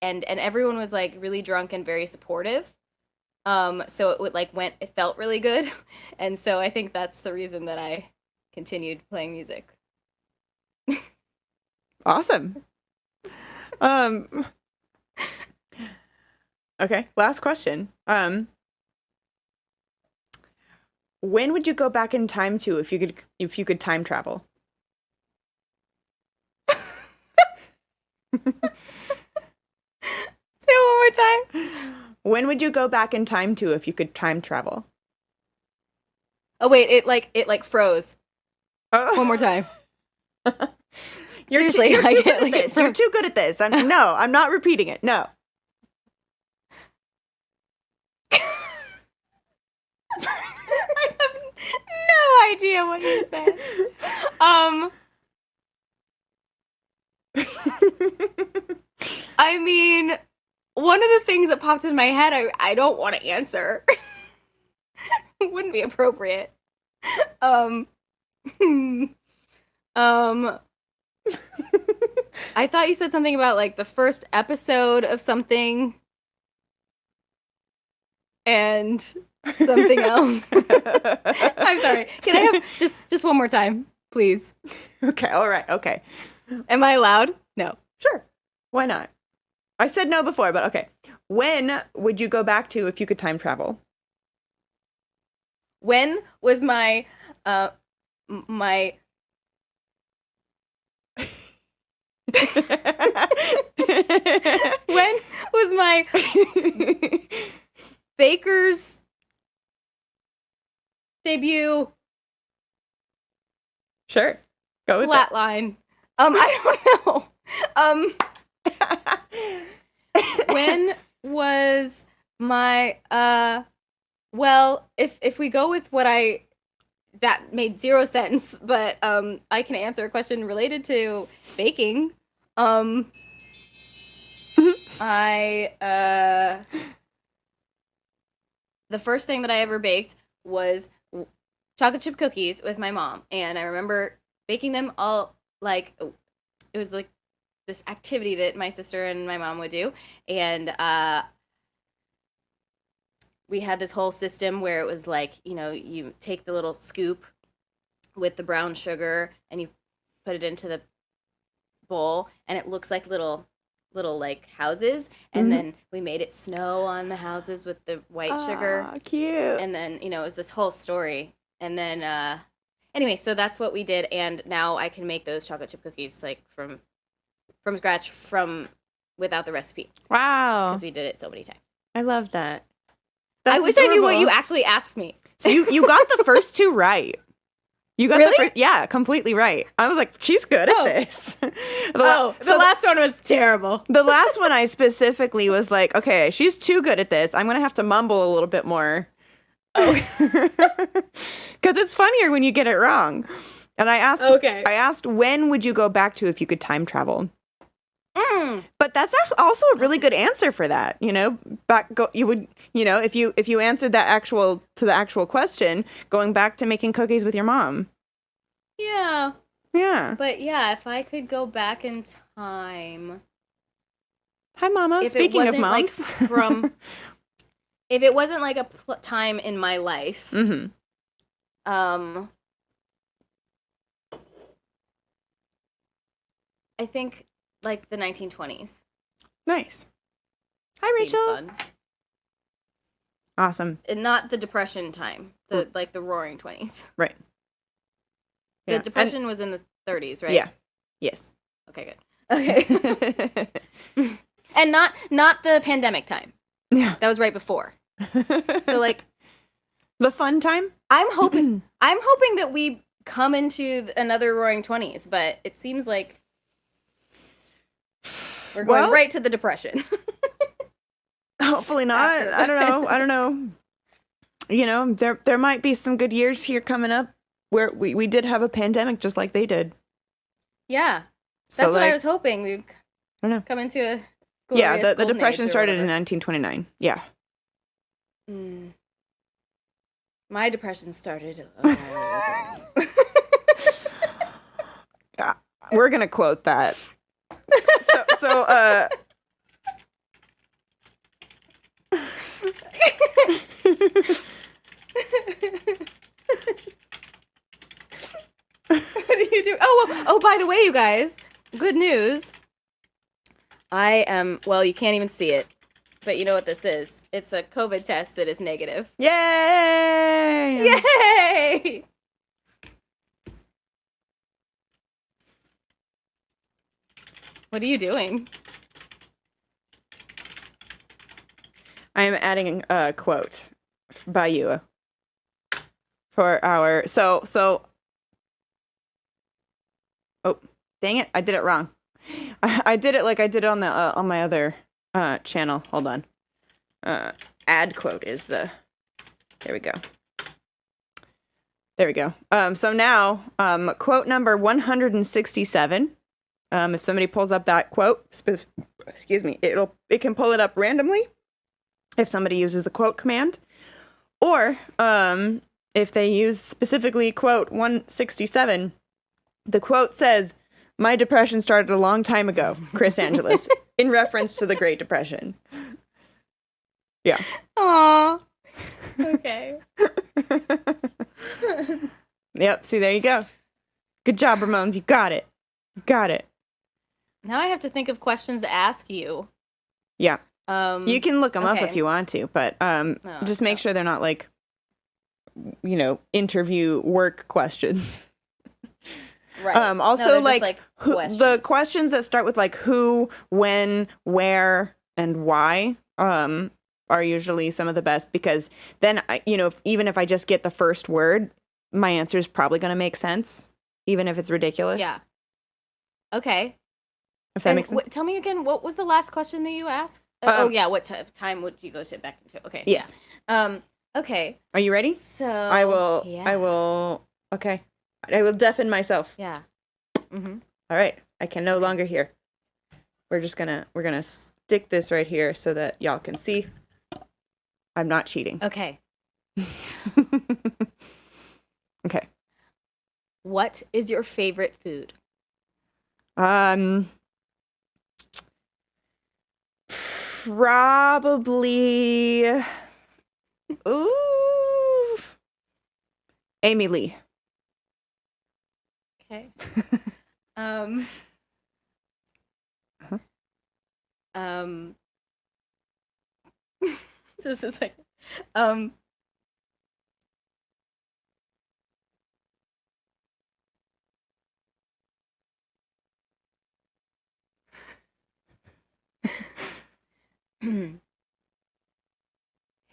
and everyone was like really drunk and very supportive. So it felt really good. And so I think that's the reason that I continued playing music. Awesome. Okay, last question. When would you go back in time to if you could time travel? Say it one more time. When would you go back in time to if you could time travel? Oh wait, it froze. Oh. One more time. You're Seriously, too I good get at like this. You're too good at this. I'm not repeating it. No. I have no idea what you said. I mean, one of the things that popped in my head, I don't want to answer. It wouldn't be appropriate. I thought you said something about like the first episode of something and something else. I'm sorry. Can I have just one more time, please? Okay, all right, okay. Am I allowed? No. Sure. Why not? I said no before, but okay. When would you go back to if you could time travel? When was my my when was my baker's debut? Sure. Go with Flatline. I don't know. When was my well, if we go with that made 0 sense, but I can answer a question related to baking. The first thing that I ever baked was chocolate chip cookies with my mom, and I remember baking them all like it was like this activity that my sister and my mom would do, and we had this whole system where it was like, you know, you take the little scoop with the brown sugar and you put it into the bowl, and it looks like little like houses, and then we made it snow on the houses with the white sugar. Cute. And then, you know, it was this whole story. And then anyway, so that's what we did, and now I can make those chocolate chip cookies like from scratch without the recipe. Wow. Because we did it so many times. I love that. I wish I knew what you actually asked me. So you got the first 2 right. You got Really? the first, yeah, completely right. I was like, she's good at this. The last one was terrible. The last one I specifically was like, okay, she's too good at this. I'm going to have to mumble a little bit more. Oh. Because it's funnier when you get it wrong. And I asked, when would you go back to if you could time travel? But that's also a really good answer for that, you know. If you answered the actual question, going back to making cookies with your mom. Yeah. Yeah. But yeah, if I could go back in time, Hi, Mama. if it Speaking of wasn't like moms. if it wasn't like a time in my life, Mm-hmm. I think like the 1920s. Nice. Hi, Seemed Rachel. fun. Awesome. And not the Depression time, like the Roaring 20s. Right. The Yeah. Depression was in the 30s, right? Yeah. Yes. Okay, good. Okay. And not the pandemic time. Yeah. That was right before. So like the fun time? I'm hoping that we come into another Roaring 20s, but it seems like we're going right to the Depression. Hopefully not. I don't know. You know, there might be some good years here coming up where we did have a pandemic just like they did. Yeah. That's So, what I like, was hoping. We I don't know. come into a Yeah, glorious the golden Depression age or started in whatever. 1929. Yeah. My Depression started. We're gonna quote that. So What are you doing? Oh, by the way, you guys, good news. I am, well, you can't even see it, but you know what this is. It's a COVID test that is negative. Yay! Yay! What are you doing? I am adding a quote by you for our so oh, dang it, I did it wrong. I did it like I did it on the on my other channel. Hold on. Add quote is the, there we go. There we go. So now quote number 167. If somebody pulls up that quote, excuse me, it can pull it up randomly if somebody uses the quote command, or if they use specifically quote 167, the quote says, "My depression started a long time ago, Kris Angelis," in reference to the Great Depression. Yeah. Aww. Okay. Yep. See, there you go. Good job, Ramones. You got it. You got it. Now I have to think of questions to ask you. Yeah. You can look them up okay. if you want to, but just make sure they're not like, you know, interview work questions. Right. Also, no, like the questions that start with like who, when, where, and why are usually some of the best, because then, you know, even if I just get the first word, my answer is probably going to make sense, even if it's ridiculous. Yeah. Okay. If that makes sense. Tell me again, what was the last question that you asked? Oh, yeah. What time would you go to back into? Okay. Yes. Yeah. Okay. Are you ready? So I will. Okay. I will deafen myself. Yeah. Mm-hmm. All right. I can no longer hear. We're gonna stick this right here so that y'all can see. I'm not cheating. Okay. Okay. What is your favorite food? Probably. Ooh. Amy Lee. Okay. Just a second.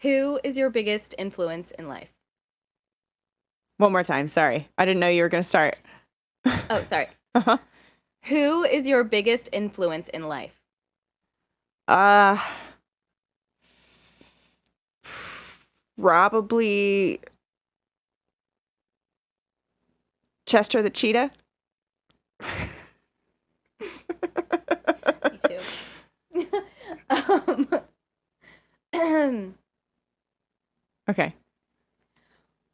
Who is your biggest influence in life? One more time. Sorry. I didn't know you were going to start. Oh, sorry. Uh-huh. Who is your biggest influence in life? Probably Chester the cheetah. Me too. Okay.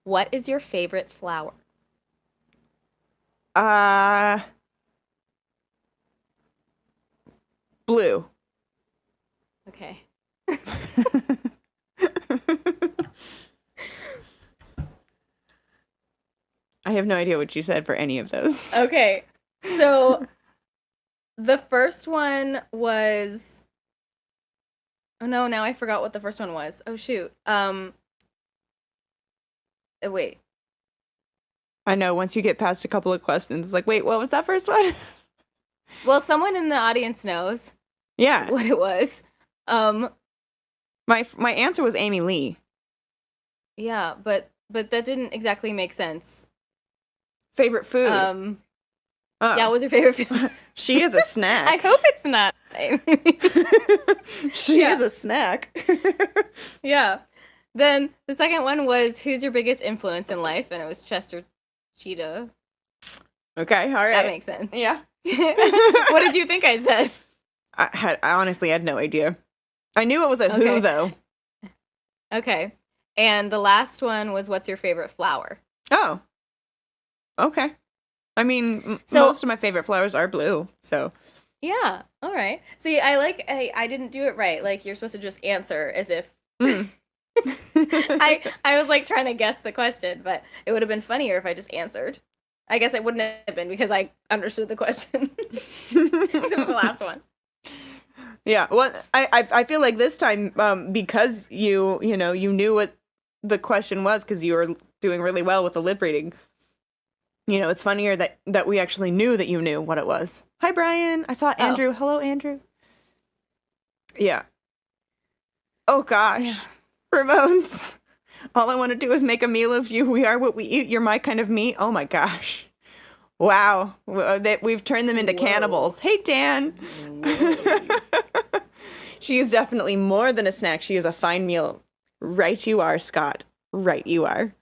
What is your favorite flower? Uh, blue. Okay. I have no idea what you said for any of those. Okay. So the first one was. Oh no! Now I forgot what the first one was. Oh shoot. Wait. I know. Once you get past a couple of questions, it's like, wait, what was that first one? Well, someone in the audience knows Yeah. what it was. My answer was Amy Lee. Yeah, but that didn't exactly make sense. Favorite food. Yeah, what was your favorite food? She is a snack. I hope it's not. She is a snack. Yeah. Then the second one was who's your biggest influence in life, and it was Chester Cheetah. Okay, all right. That makes sense. Yeah. What did you think I said? I honestly had no idea. I knew it was a who though. Okay. And the last one was what's your favorite flower? Oh. Okay. I mean, So- most of my favorite flowers are blue, so. Yeah. All right. See, I didn't do it right. Like you're supposed to just answer as if I was like trying to guess the question, but it would have been funnier if I just answered. I guess it wouldn't have been because I understood the question. Except for the last one. Yeah, well, I feel like this time, because you knew what the question was because you were doing really well with the lip reading. You know, it's funnier that we actually knew that you knew what it was. Hi, Brian. I saw Andrew. Hello, Andrew. Yeah. Oh, gosh. Yeah. Ramones. All I want to do is make a meal of you. We are what we eat. You're my kind of meat. Oh, my gosh. Wow. We've turned them into cannibals. Hey, Dan. She is definitely more than a snack. She is a fine meal. Right you are, Scott. Right you are.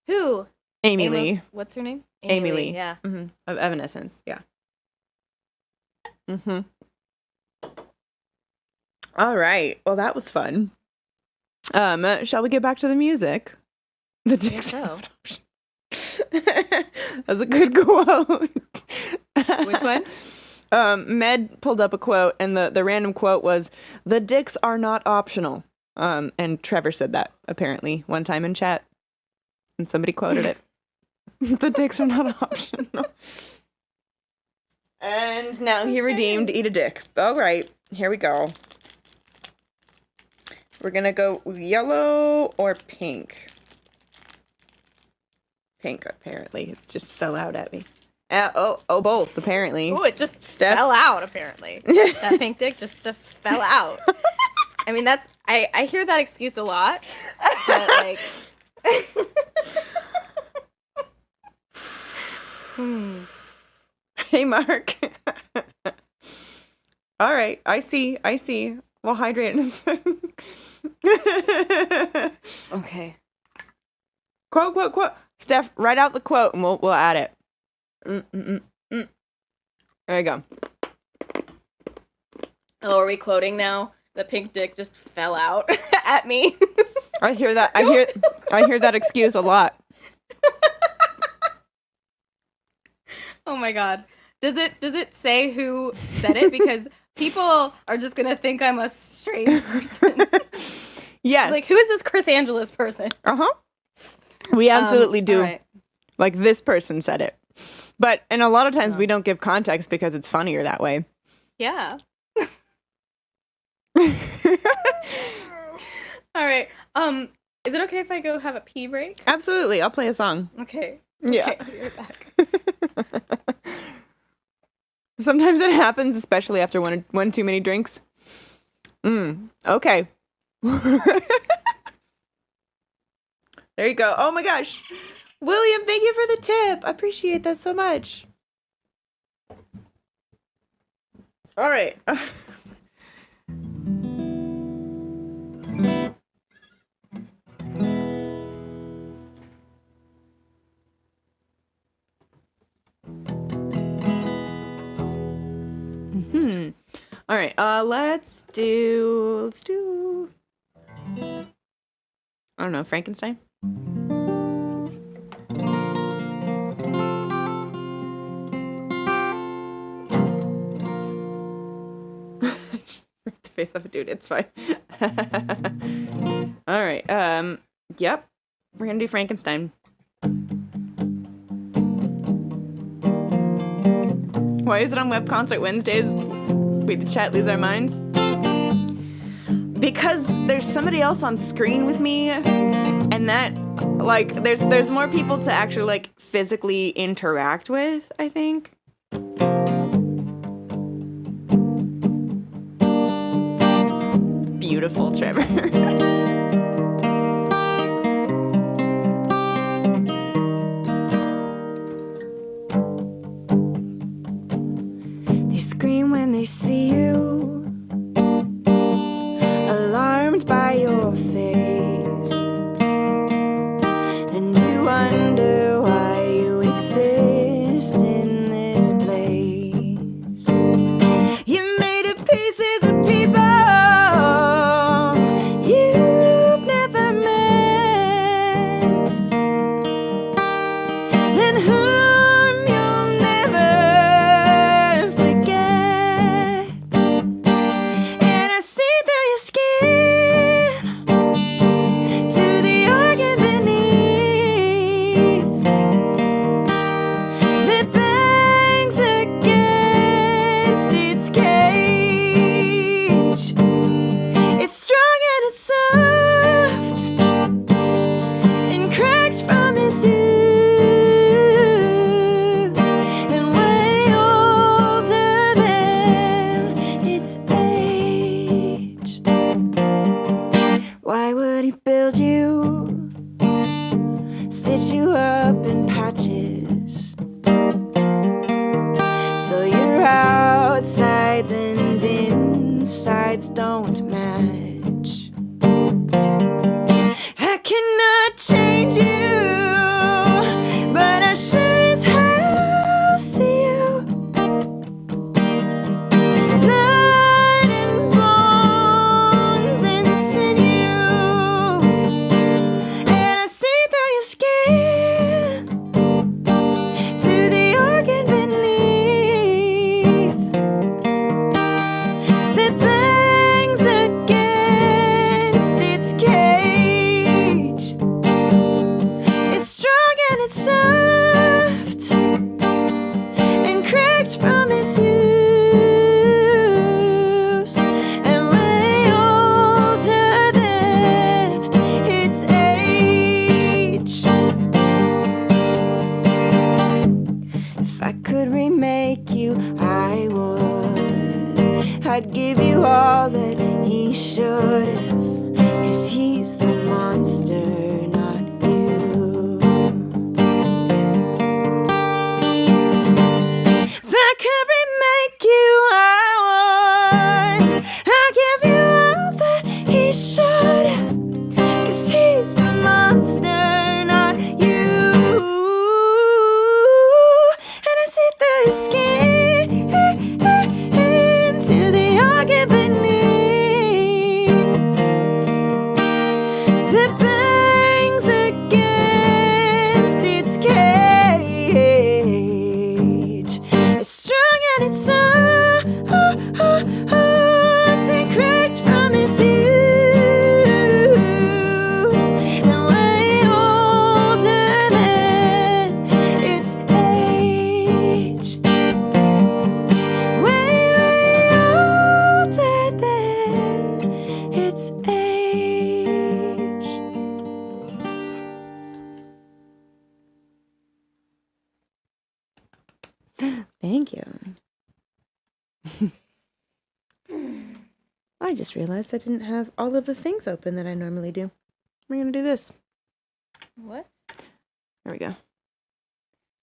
Who? Amy Amos, Lee. What's her name? Amy Lee. Yeah. Mm-hmm. Of Evanescence. Yeah. Mm-hmm. All right. Well, that was fun. Shall we get back to the music? The dicks. So. That's a good quote. Which one? Med pulled up a quote, and the random quote was, "The dicks are not optional." And Trevor said that apparently one time in chat, and somebody quoted it. The dicks are not optional. And now he redeemed eat a dick. All right, here we go. We're gonna go yellow or pink. Pink, apparently. It just fell out at me. Both, apparently. Oh, it just Steph? fell out, apparently. That pink dick just fell out. I mean, that's... I hear that excuse a lot, but, like... Hey, Mark. All right, I see. We'll hydrate in a second. Okay. Quote. Steph, write out the quote and we'll add it. There you go. Oh, are we quoting now? The pink dick just fell out at me. I hear that. I hear that excuse a lot. Oh my god. Does it say who said it? Because people are just gonna think I'm a strange person. Yes. Like, who is this Chris Angelis person? Uh-huh. We absolutely do. All right. Like, this person said it. And a lot of times we don't give context because it's funnier that way. Yeah. All right. Is it okay if I go have a pee break? Absolutely. I'll play a song. Okay. Yeah. Okay, I'll be right back. Sometimes it happens, especially after one too many drinks. Okay. There you go. Oh my gosh. William, thank you for the tip. I appreciate that so much. All right. All right. Let's do I don't know, Frankenstein? face of a dude. It's fine. All right. Yep. We're gonna do Frankenstein. Why is it on Webconcert Wednesdays? We the chat lose our minds. Because there's somebody else on screen with me, and that, like, there's more people to actually, like, physically interact with, I think. Beautiful, Trevor. They scream when they see you, alarmed by your face, and you wonder why you exist in this place. You made of pieces of people you've never met, and whom you'll never forget. And I see through your skin to the organ beneath that bangs against its cage. It's strong and it's soft and cracked from its use, and way older than its age. Why would he build you, stitch you up in patches, so your outsides and insides don't match? I cannot change you, but I sure as hell see you. Blood and bones and sinew, and I see through your skin to the organ beneath that bangs against its cage. It's strong and it's soft and cracked from its use, and way older than its age. If I could remake you, I would. I'd give you all that he should have, 'cause he's the monster, not you. If I could remake you, I would. I'd give you all that he should have, 'cause he's the monster, not you. And I see through your skin to the organ beneath that bangs against its cage. It's strong and it's soft and cracked from its use, and way older than its age. Way older than its age. Thank you. I just realized I didn't have all of the things open that I normally do. We're gonna do this. What? There we go.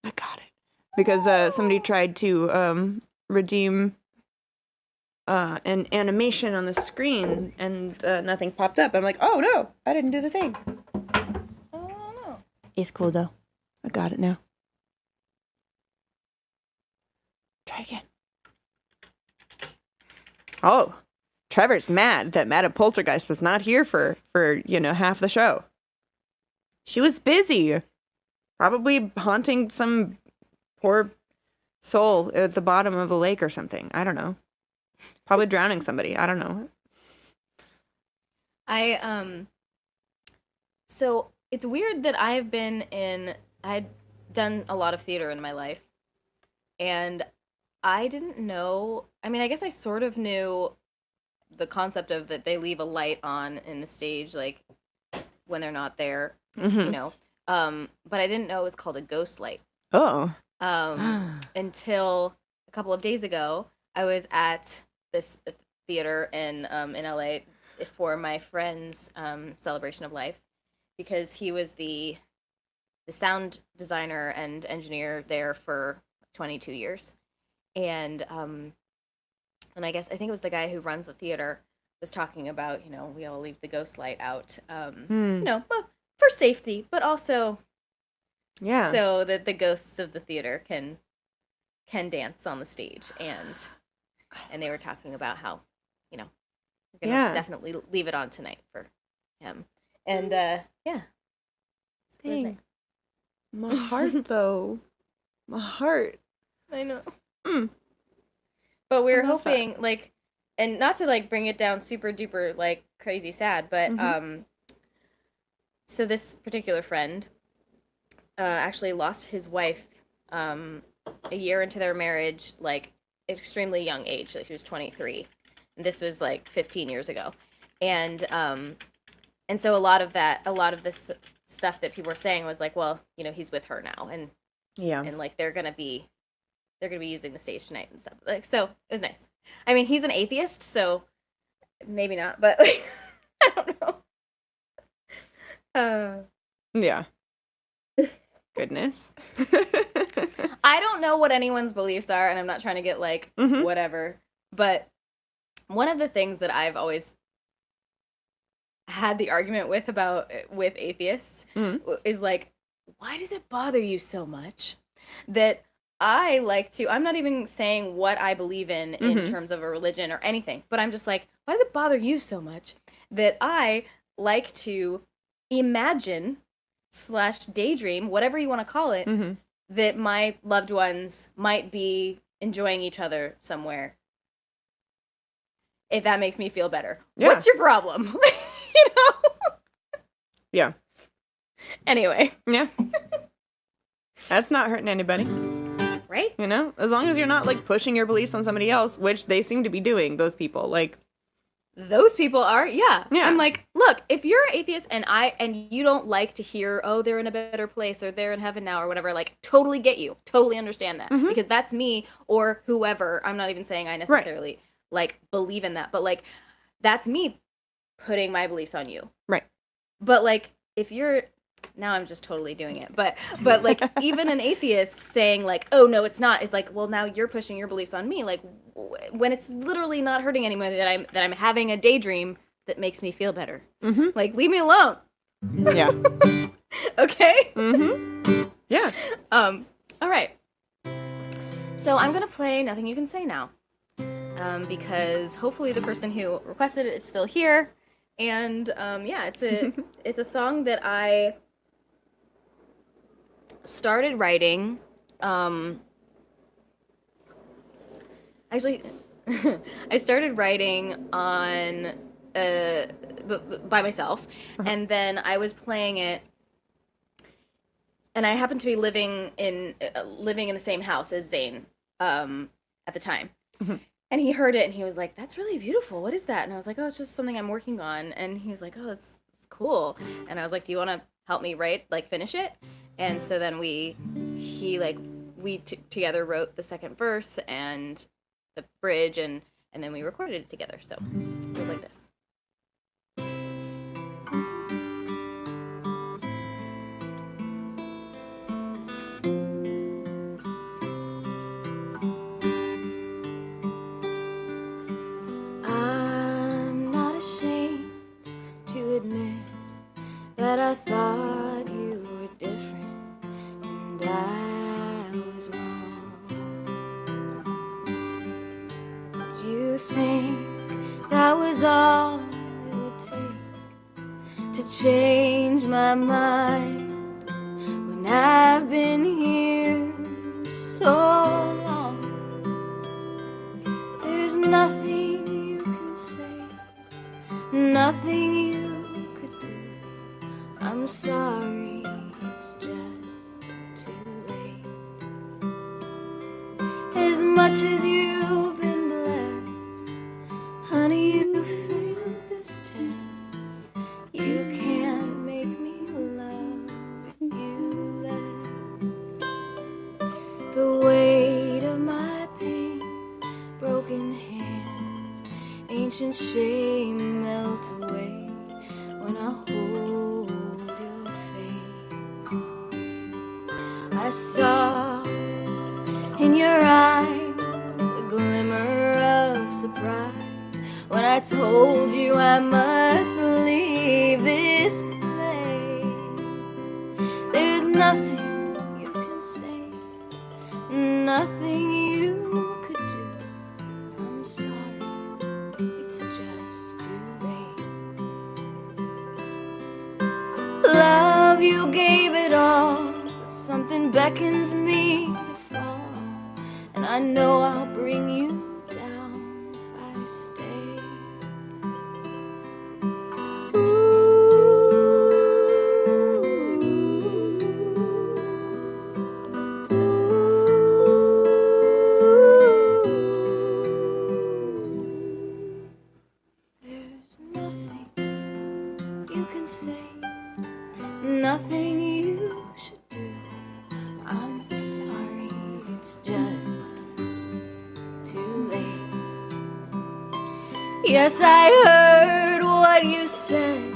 I got it. Because somebody tried to redeem an animation on the screen, and nothing popped up. I'm like, oh no, I didn't do the thing. Oh no. It's cool though. I got it now. Try again. Oh, Trevor's mad that Madame Poltergeist was not here for half the show. She was busy. Probably haunting some poor soul at the bottom of a lake or something. I don't know. Probably drowning somebody. I don't know. I so it's weird that I'd done a lot of theater in my life, and I didn't know. I mean, I guess I sort of knew the concept of that they leave a light on in the stage, like when they're not there, you Mm-hmm. know. But I didn't know it was called a ghost light. Oh. Until a couple of days ago, I was at this theater in LA for my friend's celebration of life because he was the sound designer and engineer there for 22 years, and and I think it was the guy who runs the theater was talking about we all leave the ghost light out, well, for safety, but also Yeah. so that the ghosts of the theater can dance on the stage, and they were talking about how we're gonna Yeah. definitely leave it on tonight for him, and yeah, it was nice. Dang. My heart, though. My heart. I know. Mm. But we I were love that. hoping, like, and not to like bring it down super duper like crazy sad, but Mm-hmm. so this particular friend actually lost his wife a year into their marriage, like extremely young age, like she was 23, and this was like 15 years ago, and and so a lot of this stuff that people were saying was like, well, he's with her now, Yeah. and like they're gonna be using the stage tonight and stuff. Like, so it was nice. I mean, he's an atheist, so maybe not, but like, I don't know. Uh, Yeah. Goodness. I don't know what anyone's beliefs are, and I'm not trying to get like Mm-hmm. whatever. But one of the things that I've always had the argument with atheists Mm-hmm. is like, why does it bother you so much that I like to? I'm not even saying what I believe in Mm-hmm. terms of a religion or anything, but I'm just like, why does it bother you so much that I like to imagine slash daydream, whatever you want to call it, Mm-hmm. that my loved ones might be enjoying each other somewhere, if that makes me feel better. Yeah. What's your problem? you know? Yeah. Anyway. Yeah. That's not hurting anybody. Right? As long as you're not like pushing your beliefs on somebody else, which they seem to be doing, those people. Like, Those people are, yeah. yeah. I'm like, look, if you're an atheist and you don't like to hear, oh, they're in a better place or they're in heaven now or whatever, like, totally get you. Totally understand that. Mm-hmm. Because that's me or whoever. I'm not even saying I necessarily like believe in that, but like that's me putting my beliefs on you. Right. But like if you're now I'm just totally doing it. But like even an atheist saying like, "Oh no, it's not." Is like, "Well, now you're pushing your beliefs on me." Like when it's literally not hurting anybody that I'm having a daydream that makes me feel better. Mm-hmm. Like leave me alone. Yeah. Okay? Mm-hmm. Yeah. All right. So I'm going to play Nothing You Can Say Now. Because hopefully the person who requested it is still here. And yeah, it's a song that I started writing. Actually, I started writing on by myself, and then I was playing it. And I happened to be living in the same house as Zane at the time. Mm-hmm. And he heard it and he was like, "That's really beautiful. What is that?" And I was like, "Oh, it's just something I'm working on." And he was like, "Oh, that's cool." And I was like, "Do you want to help me finish it?" And so then we together wrote the second verse and the bridge, and then we recorded it together. So it was like this. I'm not ashamed to admit that I thought you were different, and I was wrong. Did you think that was all it would take to change my mind when I've been here so long? There's nothing you can say, nothing you Honey, you failed this test. You can't make me love you less. The weight of my pain, broken hands, ancient shame melt away when I hold your face. I saw in your eyes a glimmer of surprise when I told you I must leave this place. There's nothing you can say, nothing you could do. I'm sorry, it's just too late. Love, you gave it all, but something beckons me to fall, and I know I'll bring you down if I stay. There's nothing you can say, nothing you should do. I'm sorry, it's just too late. Yes, I heard what you said,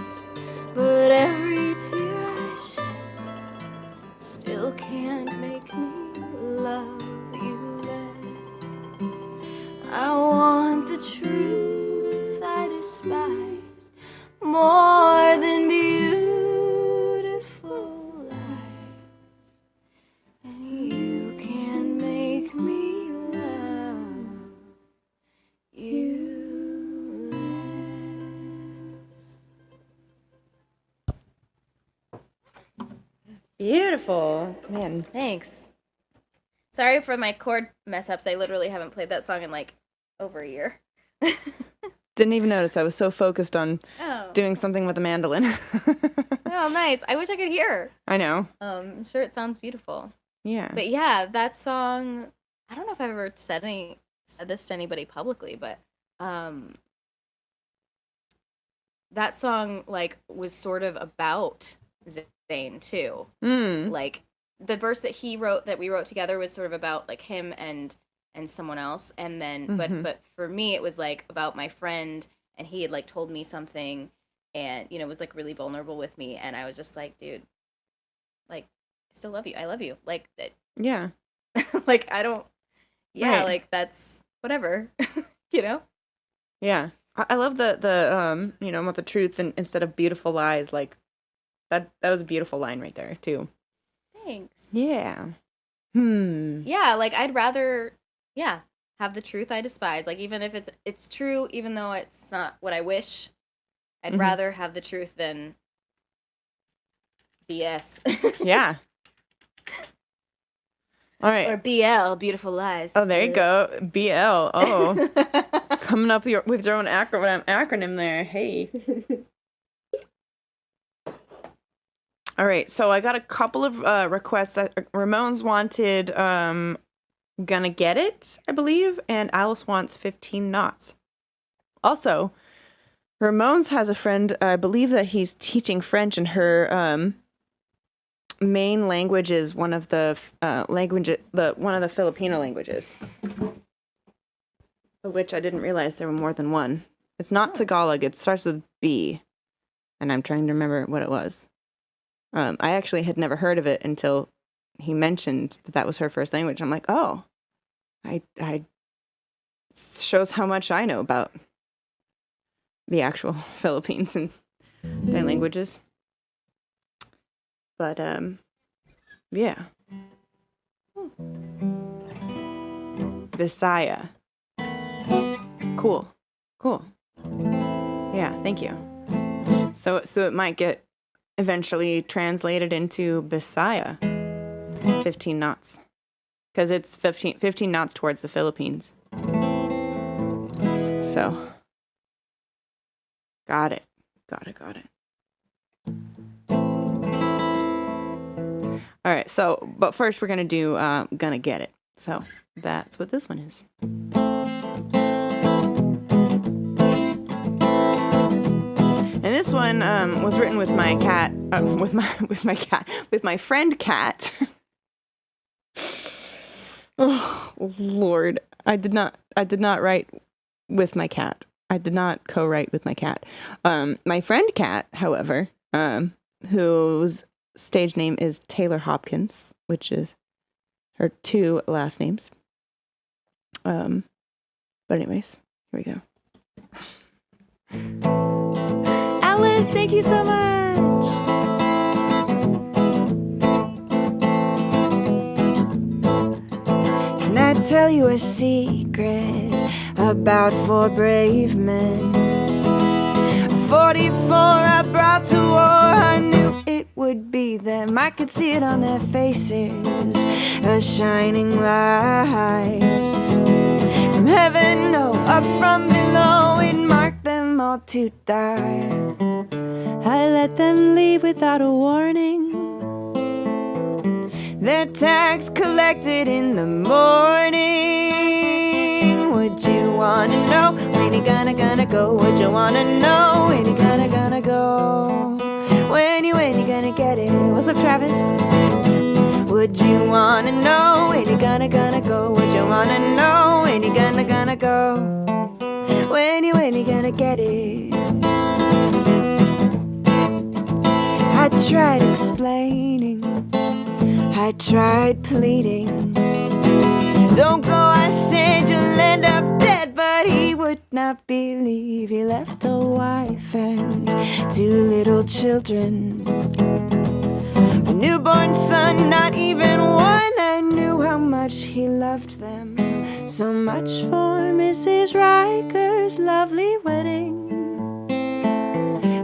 but every tear I shed still can't make me love you less. I want the truth I despise more than beautiful lies, and you can make me love you less. Beautiful. Man. Thanks. Sorry for my chord mess ups. I literally haven't played that song in like over a year. Didn't even notice. I was so focused on doing something with a mandolin. Oh, nice. I wish I could hear. I know. I'm sure it sounds beautiful. Yeah. But yeah, that song, I don't know if I've ever said this to anybody publicly, but that song like was sort of about Zayn too. Like the verse that he wrote, that we wrote together, was sort of about like him and someone else, and then but for me it was like about my friend, and he had like told me something, and you know, was like really vulnerable with me, and I was just like, dude, like I still love you, I love you, like yeah. like I don't, yeah, Right. like that's whatever. You know. Yeah. I love the you know, about the truth and instead of beautiful lies. Like that was a beautiful line right there too. Thanks. Yeah. Yeah, like I'd rather, yeah, have the truth I despise. Like even if it's true, even though it's not what I wish, I'd rather have the truth than BS. Yeah. All right. Or BL, beautiful lies. Oh, there you go. BL. Oh, coming up with your own acronym there. Hey. All right. So I got a couple of requests. Ramones wanted Gonna Get It, I believe, and Alice wants 15 Knots. Also, Ramones has a friend, I believe that he's teaching French, and her main language is one of the one of the Filipino languages, which I didn't realize there were more than one. It's not Tagalog. It starts with B, and I'm trying to remember what it was. I actually had never heard of it until he mentioned that was her first language. I'm like, oh, I shows how much I know about the actual Philippines and their languages. But yeah, Visaya. Cool. Yeah, thank you. So it might get eventually translated into Bisaya. 15 knots. Because it's 15 knots towards the Philippines. So, got it. All right, so, but first we're going to do Gonna Get It. So, that's what this one is. this one was written with my cat, with my friend Cat. Oh Lord, I did not write with my cat. I did not co-write with my cat. My friend Cat, however, whose stage name is Taylor Hopkins, which is her 2 last names. But anyways, here we go. Alice, thank you so much. Can I tell you a secret about 4 brave men? 44 I brought to war, I knew it would be them. I could see it on their faces, a shining light. From heaven, no, up from below, it marked them all to die. I let them leave without a warning. Their tax collected in the morning. Would you wanna know when you gonna go? Would you wanna know when you gonna go? When you gonna get it? What's up, Travis? Would you wanna know when you gonna go? Would you wanna know when you gonna go? When you gonna get it? I tried explaining, I tried pleading. Don't go, I said, you'll end up dead. But he would not believe. He left a wife and 2 little children, a newborn son, not even one. I knew how much he loved them. So much for Mrs. Riker's lovely wedding.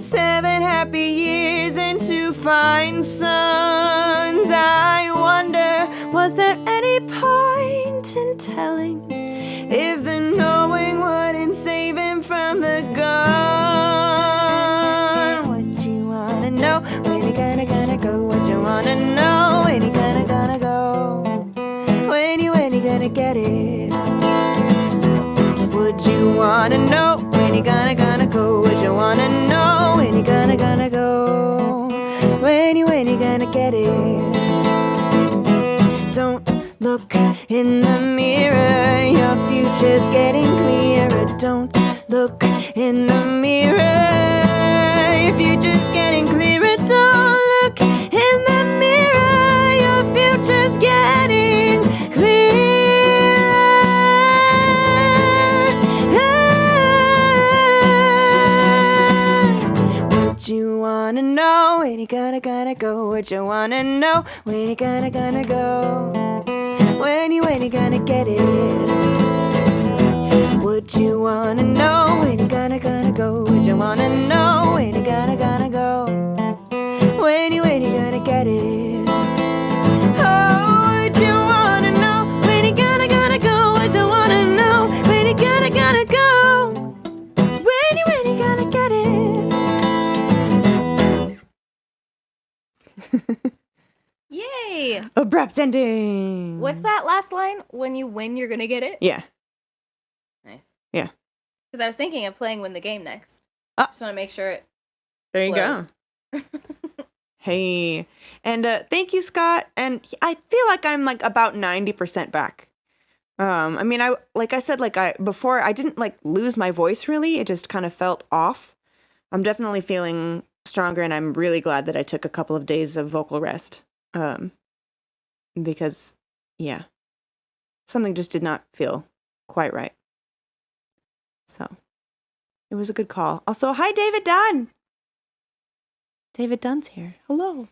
7 happy years and 2 fine sons. I wonder, was there any point in telling if the knowing wouldn't save him from the gun? What you wanna know when you gonna go? What you wanna know when you gonna go? When you gonna get it? Would you wanna know when you gonna go? Would you wanna know when you gonna go? When you gonna get it? Don't look in the mirror, your future's getting clearer. Don't look in the mirror, your future's getting clearer. Don't look in the mirror, your future's getting clearer. Would you wanna know when you gonna go? Would you wanna know when you gonna go? When you gonna get it? Would you wanna know when you gonna go? Would you wanna know when you gonna go? When you gonna get it? Oh, would you wanna know when you gonna go? Would you wanna know when you gonna go? When you gonna get it? Yay! Abrupt ending. What's that last line? When you win, you're gonna get it? Yeah. Nice. Yeah. Because I was thinking of playing Win the Game next. Ah. Just want to make sure it There you flows. go. Hey. And thank you, Scott. And I feel like I'm like about 90% back. I mean, before I didn't like lose my voice really. It just kind of felt off. I'm definitely feeling stronger, and I'm really glad that I took a couple of days of vocal rest. Because yeah, something just did not feel quite right. So it was a good call. Also, hi, David Dunn. David Dunn's here. Hello.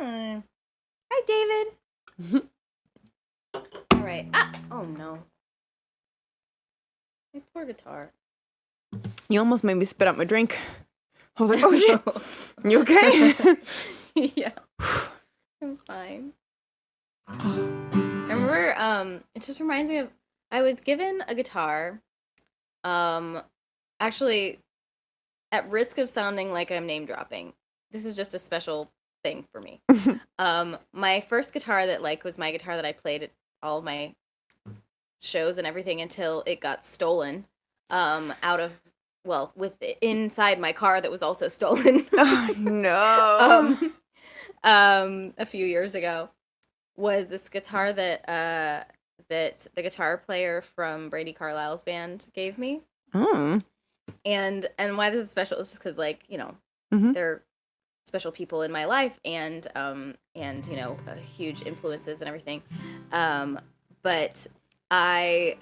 Hi, David. All right. Ah! Oh, no. My poor guitar. You almost made me spit out my drink. I was like, oh, shit. You okay? Yeah. I'm fine. I remember, it just reminds me of, I was given a guitar, actually, at risk of sounding like I'm name dropping, this is just a special thing for me. My first guitar that like was my guitar that I played at all of my shows and everything until it got stolen, out of with inside my car that was also stolen. Oh no. A few years ago was this guitar that the guitar player from Brady Carlisle's band gave me. Oh. And why this is special is just because, like, they're special people in my life, and huge influences and everything. But I,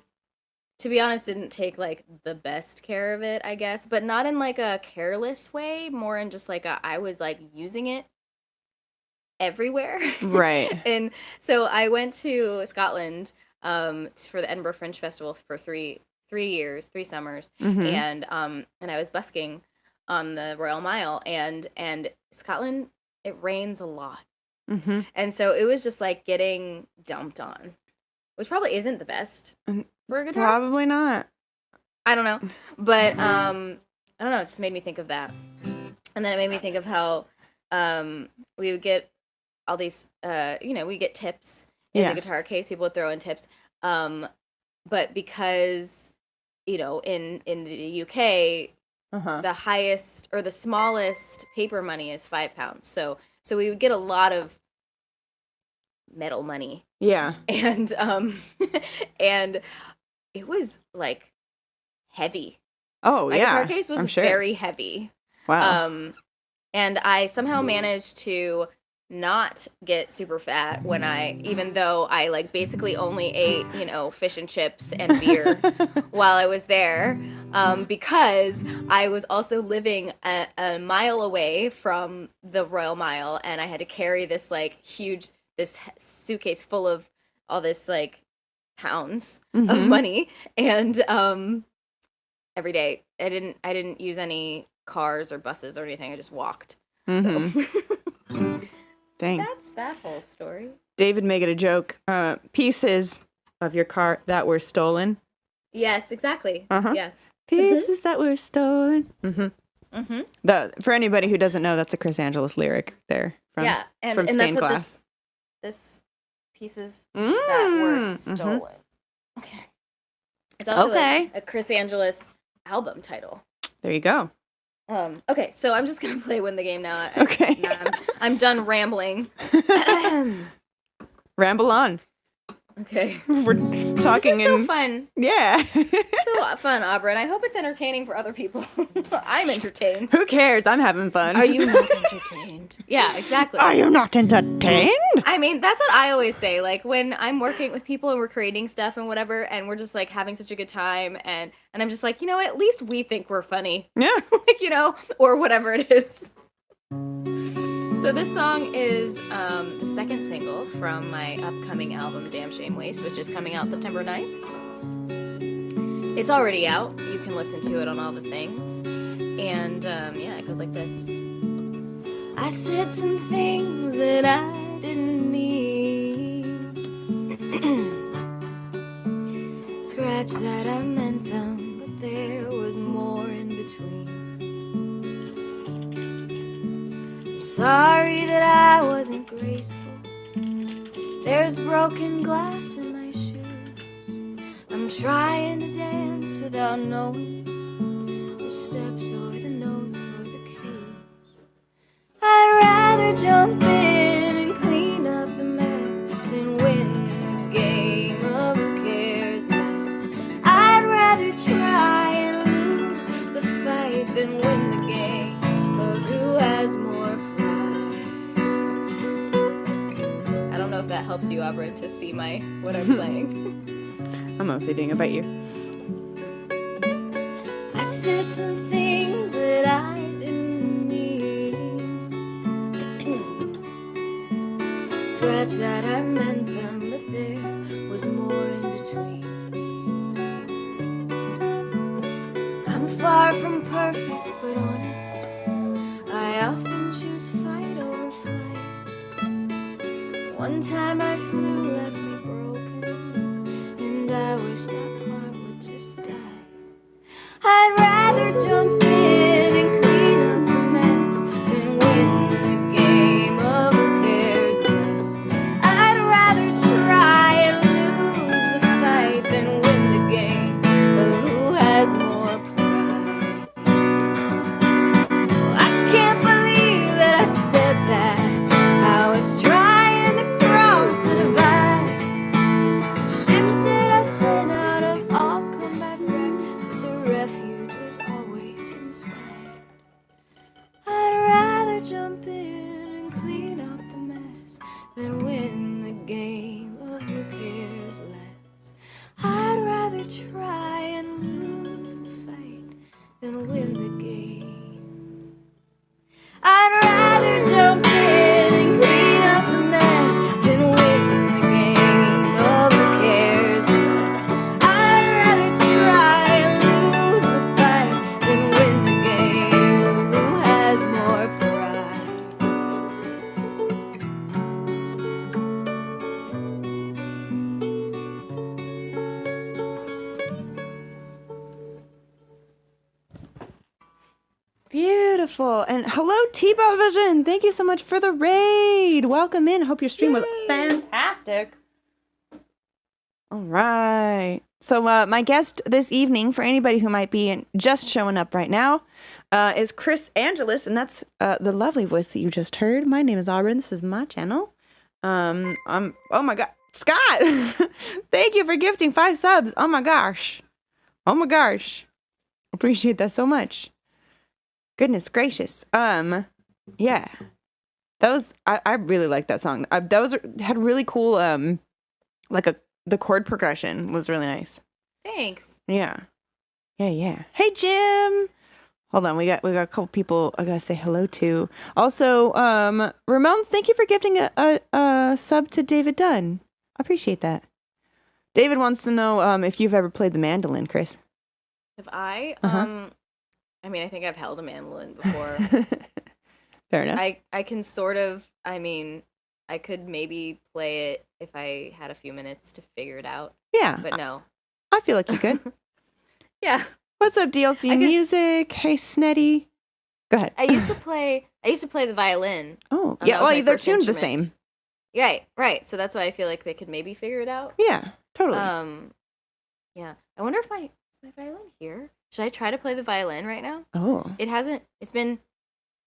to be honest, didn't take like the best care of it, I guess, but not in like a careless way, more in just like I was like using it everywhere. Right. And so I went to Scotland for the Edinburgh Fringe Festival for three summers, and I was busking on the Royal Mile, and Scotland, it rains a lot, and so it was just like getting dumped on, which probably isn't the best for a guitar. Probably not. I don't know, but I don't know. It just made me think of that, and then it made me think of how we would get all these, we get tips in the guitar case. People would throw in tips, but because in the UK, the highest or the smallest paper money is £5. So we would get a lot of metal money. Yeah. And and it was like heavy. Oh, My guitar case was very heavy. Wow. And I somehow managed to not get super fat even though I like basically only ate, fish and chips and beer while I was there, because I was also living a mile away from the Royal Mile, and I had to carry this like this suitcase full of all this like pounds of money, and every day I didn't use any cars or buses or anything. I just walked. So dang. That's that whole story. David made it a joke. Pieces of your car that were stolen. Yes, exactly. Yes. Pieces that were stolen. For anybody who doesn't know, that's a Kris Angelis lyric there. From and Stained that's Glass. What this pieces that were stolen. Okay. It's also a Kris Angelis album title. There you go. Okay, so I'm just gonna play Win the Game now. Okay. I'm done rambling. Ramble on. Okay. We're talking this is so fun. Yeah. So fun, Aubrey, and I hope it's entertaining for other people. I'm entertained. Who cares? I'm having fun. Are you not entertained? Yeah, exactly. Are you not entertained? I mean, that's what I always say. Like, when I'm working with people and we're creating stuff and whatever, and we're just, like, having such a good time, and I'm just like, at least we think we're funny. Yeah. Like, or whatever it is. So this song is the second single from my upcoming album, Damn Shame Waste, which is coming out September 9th. It's already out. You can listen to it on all the things. And, it goes like this. I said some things that I didn't mean. Scratch that, I meant them, but there was more in between. Sorry that I wasn't graceful. There's broken glass in my shoes. I'm trying to dance without knowing the steps or the notes or the cues. I'd rather jump in and clean up the mess than win the game of who cares less. I'd rather try and lose the fight than win the game of who has more. If that helps you, Aubrey, to see what I'm playing. I'm mostly doing it by ear. I said some things that I didn't mean. Scratch that, I meant them, but there was more in between. I'm far from perfect, but honest. I often choose fight over flight. One time I flew, left me broken, and I wish that part would just die. I'd rather jump in and clean up the mess than win the game of who cares less. I'd rather try and lose the fight than win the game of who has more pride. Beautiful. And hello, T-Ball Vision. Thank you so much for the raid. Welcome in. Hope your stream was fantastic. All right. So my guest this evening, for anybody who might be just showing up right now, is Kris Angelis, and that's the lovely voice that you just heard. My name is Auburn. This is my channel. Oh my God, Scott! Thank you for gifting 5 subs. Oh my gosh. Appreciate that so much. Goodness gracious. Yeah. That was I really like that song. Had really cool the chord progression was really nice. Thanks. Yeah. Hey Jim. Hold on, we got a couple people I gotta say hello to. Also, Ramon, thank you for gifting a sub to David Dunn. I appreciate that. David wants to know if you've ever played the mandolin, Kris. Have I? I mean, I think I've held a mandolin before. Fair enough. I can sort of, I mean, I could maybe play it if I had a few minutes to figure it out. Yeah. But no. I feel like you could. Yeah. What's up, DLC Music? Hey, Snetty. Go ahead. I used to play the violin. Oh, yeah. Well, they're tuned the same. Right. So that's why I feel like they could maybe figure it out. Yeah, totally. Yeah. I wonder if is my violin here? Should I try to play the violin right now? Oh. It's been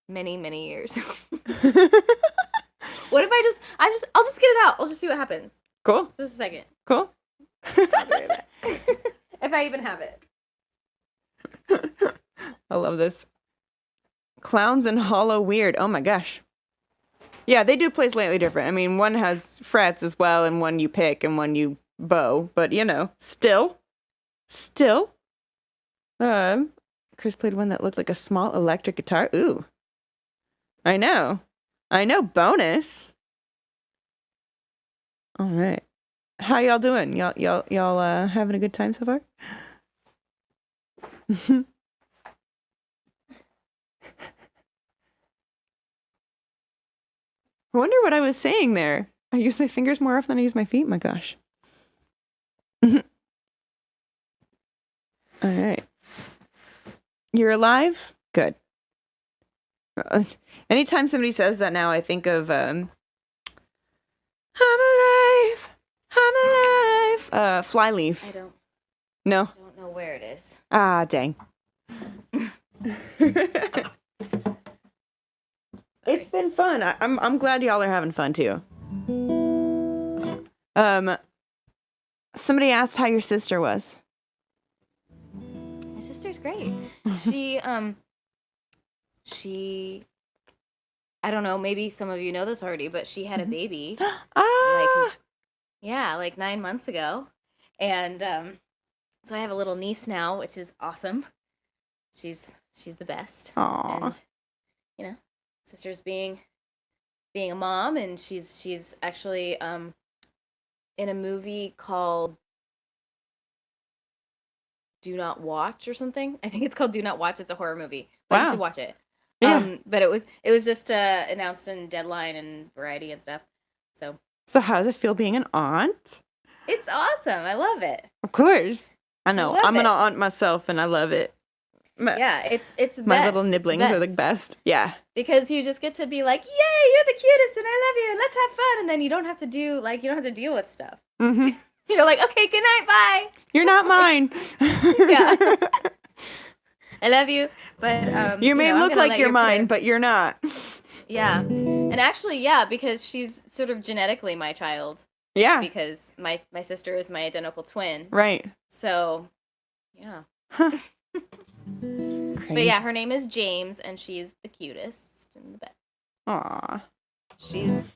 many, many years. What if I'll just get it out. I'll just see what happens. Cool. Just a second. Cool. If I even have it. I love this. Clowns and Hollow Weird. Oh my gosh. Yeah, they do play slightly different. I mean, one has frets as well, and one you pick, and one you bow. But, still. Kris played one that looked like a small electric guitar. Ooh. I know. Bonus. All right. How y'all doing? Y'all having a good time so far? I wonder what I was saying there. I use my fingers more often than I use my feet. My gosh. All right. You're alive? Good. Anytime somebody says that now, I think of I'm alive. Flyleaf. I don't know where it is. Ah, dang. It's been fun. I'm glad y'all are having fun too. Somebody asked how your sister was. My sister's great. She I don't know, maybe some of you know this already, but she had a baby. Like 9 months ago. And so I have a little niece now, which is awesome. She's the best. Aww. And sister's being a mom, and she's actually in a movie called Do Not Watch or something. I think it's called Do Not Watch. It's a horror movie. But you should watch it. Yeah. But it was just announced in Deadline and Variety and stuff. So how does it feel being an aunt? It's awesome. I love it. Of course. I know. I'm an it. aunt myself, and I love it. It's the my best. little nibblings are the best. Yeah. Because you just get to be like, yay, you're the cutest, and I love you, and let's have fun. And then you don't have to deal with stuff. Mm-hmm. You're like, okay, good night, bye. You're not mine. Yeah. I love you, but you may look like you're mine, but you're not. Yeah. And actually, because she's sort of genetically my child. Yeah. Because my sister is my identical twin. Right. So, yeah. Huh. But yeah, her name is James, and she's the cutest and the best. Aww.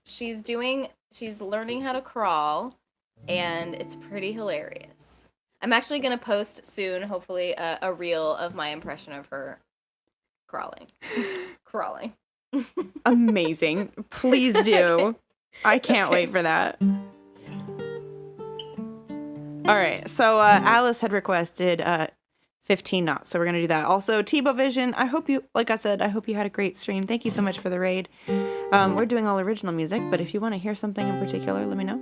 She's learning how to crawl, and it's pretty hilarious. I'm actually gonna post soon, hopefully, a reel of my impression of her crawling. Amazing. Please do. Okay. I can't wait for that. All right. So Alice had requested 15 knots. So we're going to do that. Also, Tebow Vision, I hope you had a great stream. Thank you so much for the raid. We're doing all original music, but if you want to hear something in particular, let me know.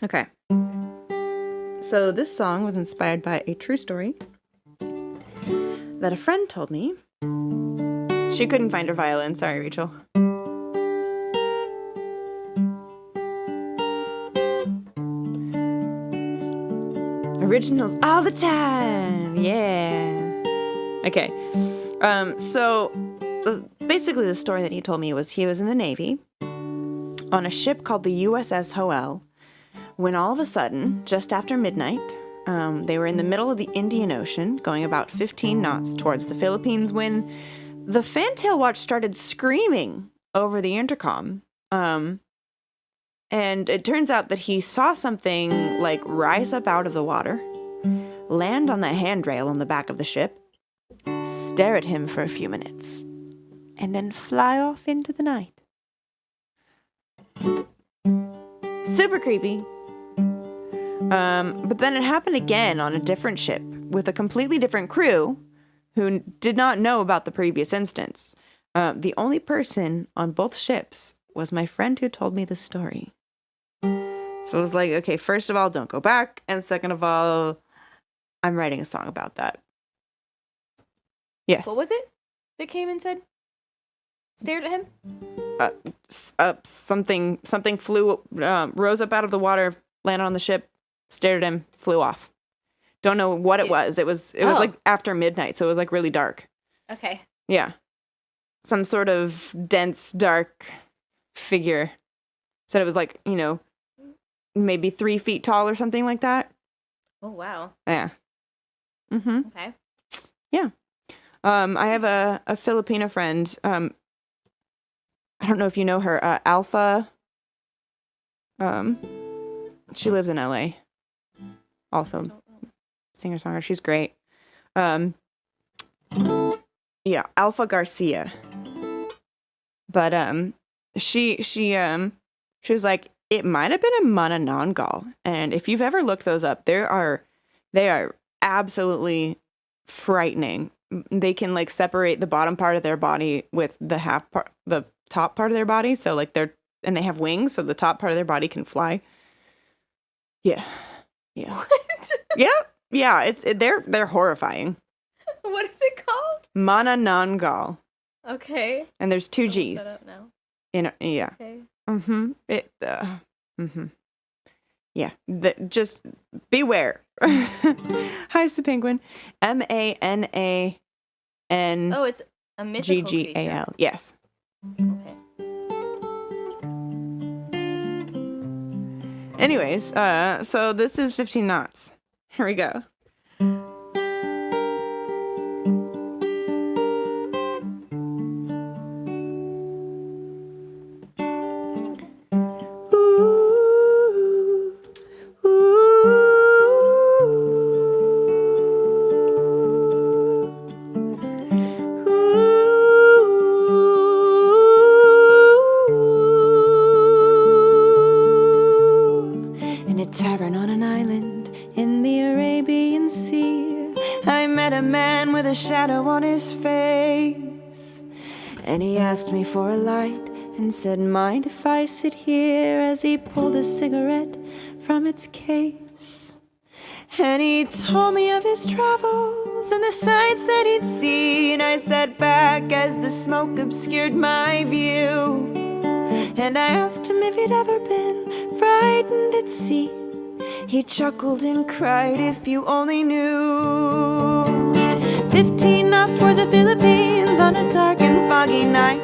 Okay. So this song was inspired by a true story that a friend told me. She couldn't find her violin. Sorry, Rachel. Originals all the time. Yeah. Okay. So basically the story that he told me was he was in the Navy on a ship called the USS Hoel when all of a sudden, just after midnight, they were in the middle of the Indian Ocean, going about 15 knots towards the Philippines, when the fantail watch started screaming over the intercom. And it turns out that he saw something like rise up out of the water, land on the handrail on the back of the ship, stare at him for a few minutes, and then fly off into the night. Super creepy. But then it happened again on a different ship with a completely different crew who did not know about the previous instance. The only person on both ships was my friend who told me the story. So I was like, okay, first of all, don't go back. And second of all, I'm writing a song about that. Yes. What was it that came and said? Stared at him? Something flew, rose up out of the water, landed on the ship, stared at him, flew off. Don't know what it was. It was like after midnight, so it was like really dark. Okay. Yeah. Some sort of dense, dark figure. Said it was like, maybe 3 feet tall or something like that. Oh, wow. Yeah. Mm-hmm. Okay. Yeah. I have a Filipina friend. I don't know if you know her, Alpha. She lives in LA. Also, singer-songwriter. She's great. Yeah, Alpha Garcia. But she was like, it might have been a manananggal, and if you've ever looked those up, they are absolutely frightening. They can like separate the bottom part of their body with the top part of their body. So like and they have wings, so the top part of their body can fly. Yeah. What? Yeah. They're horrifying. What is it called? Manananggal. Okay. And there's 2 I'll G's. look that up now. Yeah. Okay. Mm-hmm. Yeah. Just beware. Hi, Stu Penguin. MANAN. Oh, it's a mythical creature. GGAL. Yes. Okay. Anyways, so this is 15 knots. Here we go. Tavern on an island in the Arabian Sea, I met a man with a shadow on his face, and he asked me for a light and said, mind if I sit here, as he pulled a cigarette from its case. And he told me of his travels and the sights that he'd seen. I sat back as the smoke obscured my view, and I asked him if he'd ever been frightened at sea. He chuckled and cried, if you only knew. 15 knots towards the Philippines on a dark and foggy night.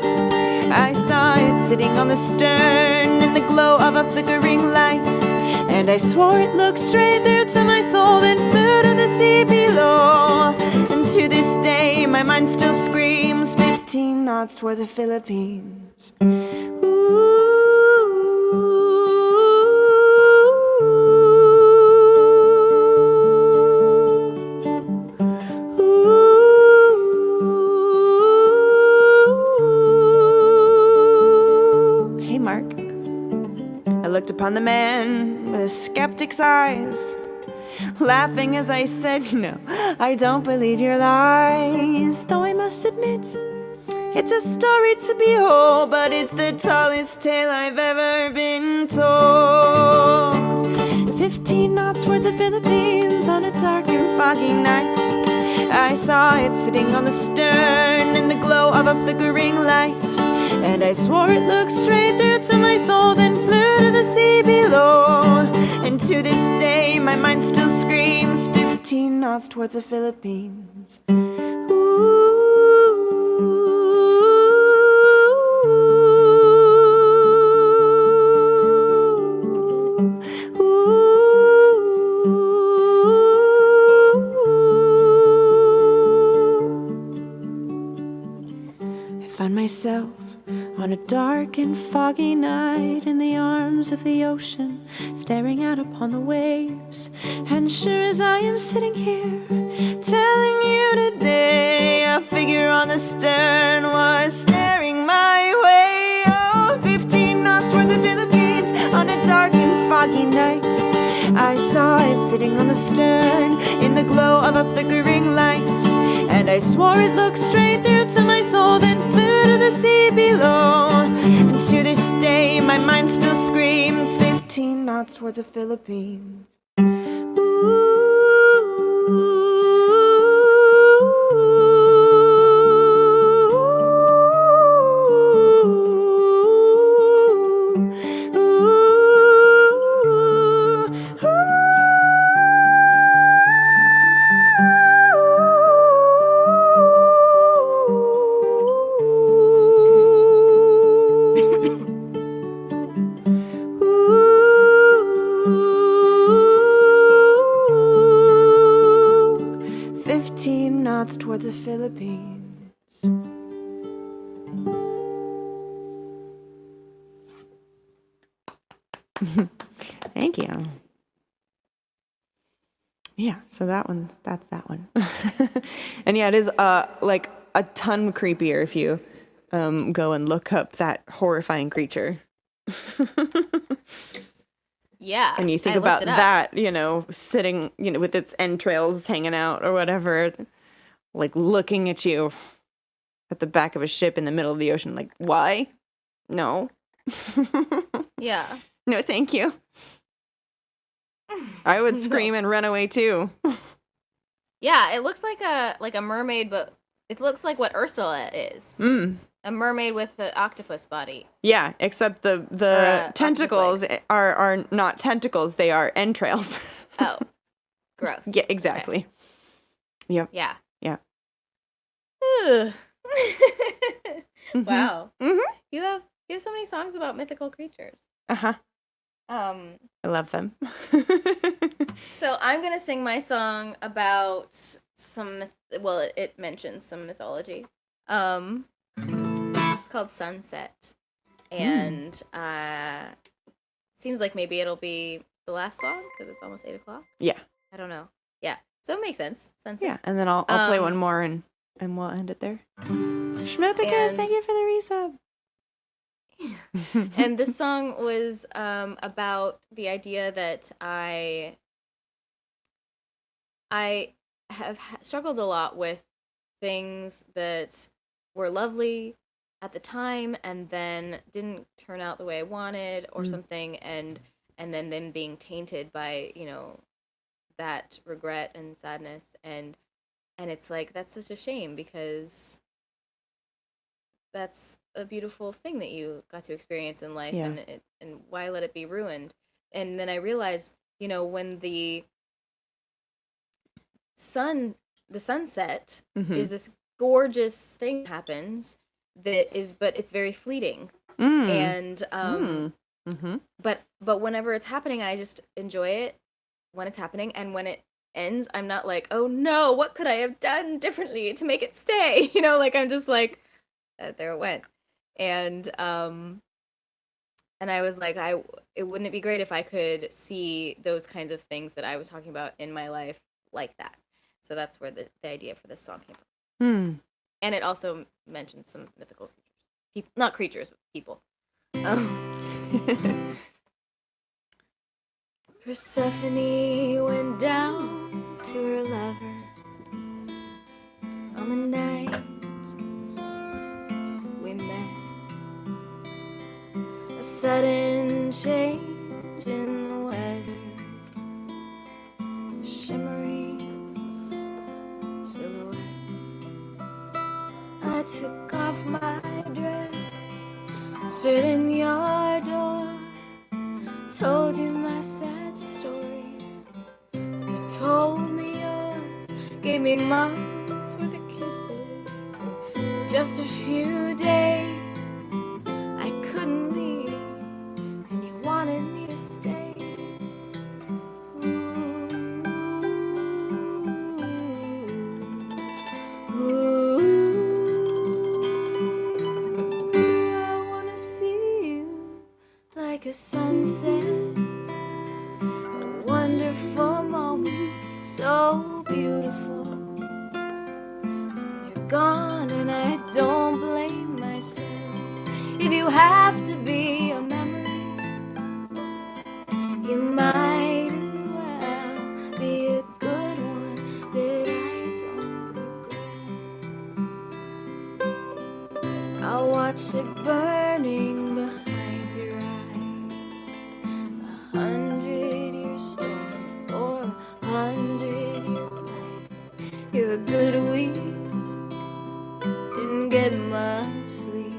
I saw it sitting on the stern in the glow of a flickering light, and I swore it looked straight through to my soul, then flew to the sea below. And to this day my mind still screams 15 knots towards the Philippines. Ooh. Looked upon the man with a skeptic's eyes, laughing as I said, no, I don't believe your lies. Though I must admit, it's a story to behold, but it's the tallest tale I've ever been told. 15 knots towards the Philippines. foggy night. I saw it sitting on the stern in the glow of a flickering light, and I swore it looked straight through to my soul, then flew to the sea below. And to this day my mind still screams 15 knots towards the Philippines. I found myself on a dark and foggy night in the arms of the ocean, staring out upon the waves. And sure as I am sitting here telling you today, a figure on the stern was staring my way. Oh, 15 knots towards the Philippines on a dark and foggy night. I saw it sitting on the stern in the glow of a flickering light, and I swore it looked straight through to my soul, then flew to the sea below. And to this day my mind still screams 15 knots towards the Philippines. Towards the Philippines. Thank you. Yeah, so that's that one. And yeah, it is like a ton creepier if you go and look up that horrifying creature. Yeah. And you think about that, sitting, with its entrails hanging out or whatever, like looking at you at the back of a ship in the middle of the ocean, like, why? No. Yeah. No, thank you. I would scream and run away too. Yeah, it looks like a mermaid, but it looks like what Ursula is. A mermaid with the octopus body. Yeah, except the tentacles are not tentacles, they are entrails. Oh. Gross. Yeah, exactly. Okay. Yep. Yeah. Yeah. Wow. Mm-hmm. You have so many songs about mythical creatures. Uh-huh. I love them. So I'm gonna sing my song about it mentions some mythology. It's called Sunset, and seems like maybe it'll be the last song because it's almost 8:00. Yeah. I don't know. Yeah, so it makes sense. Sunset. Yeah, and then I'll play one more and we'll end it there. Schmepicus, thank you for the resub. And this song was about the idea that I have struggled a lot with things that were lovely at the time and then didn't turn out the way I wanted or something, and then them being tainted by that regret and sadness, and it's like, that's such a shame because that's a beautiful thing that you got to experience in life. Yeah. And why let it be ruined? And then I realized, when the sunset is this gorgeous thing that happens but it's very fleeting. And but whenever it's happening, I just enjoy it when it's happening, and when it ends, I'm not like, oh no, what could I have done differently to make it stay? Like, I'm just like, there it went. And I was like, wouldn't it be great if I could see those kinds of things that I was talking about in my life like that? So that's where the idea for this song came from. And it also mentions some mythical creatures. Not creatures, but people. Persephone went down to her lover on the night we met. A sudden change in the weather, shimmering took off my dress, stood in your door, told you my sad stories. You told me yours, gave me months worth of kisses. Just a few days, I couldn't leave, and you wanted me to stay. I wanna see you like a sunset, a wonderful moment, so beautiful. You're gone and I don't blame myself. If you have to be a memory, you might as well be a good one that I don't regret. I'll watch it burning behind your eyes. 100-year story for 100-year life. You're a good week, didn't get much sleep.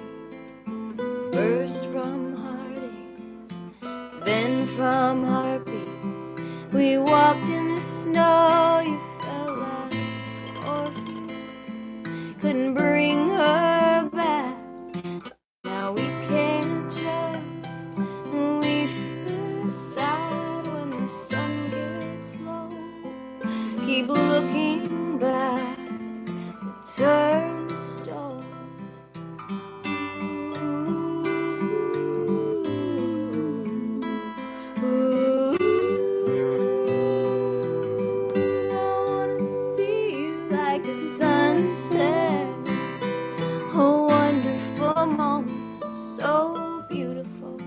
First from heartaches, then from heartbeats. We walked in the snow, you felt like Orpheus. Couldn't bring her back. Now we can't trust, and we feel sad when the sun gets low. Keep looking back to turn to stone. I wanna see you like a sunset, a wonderful moment, so beautiful.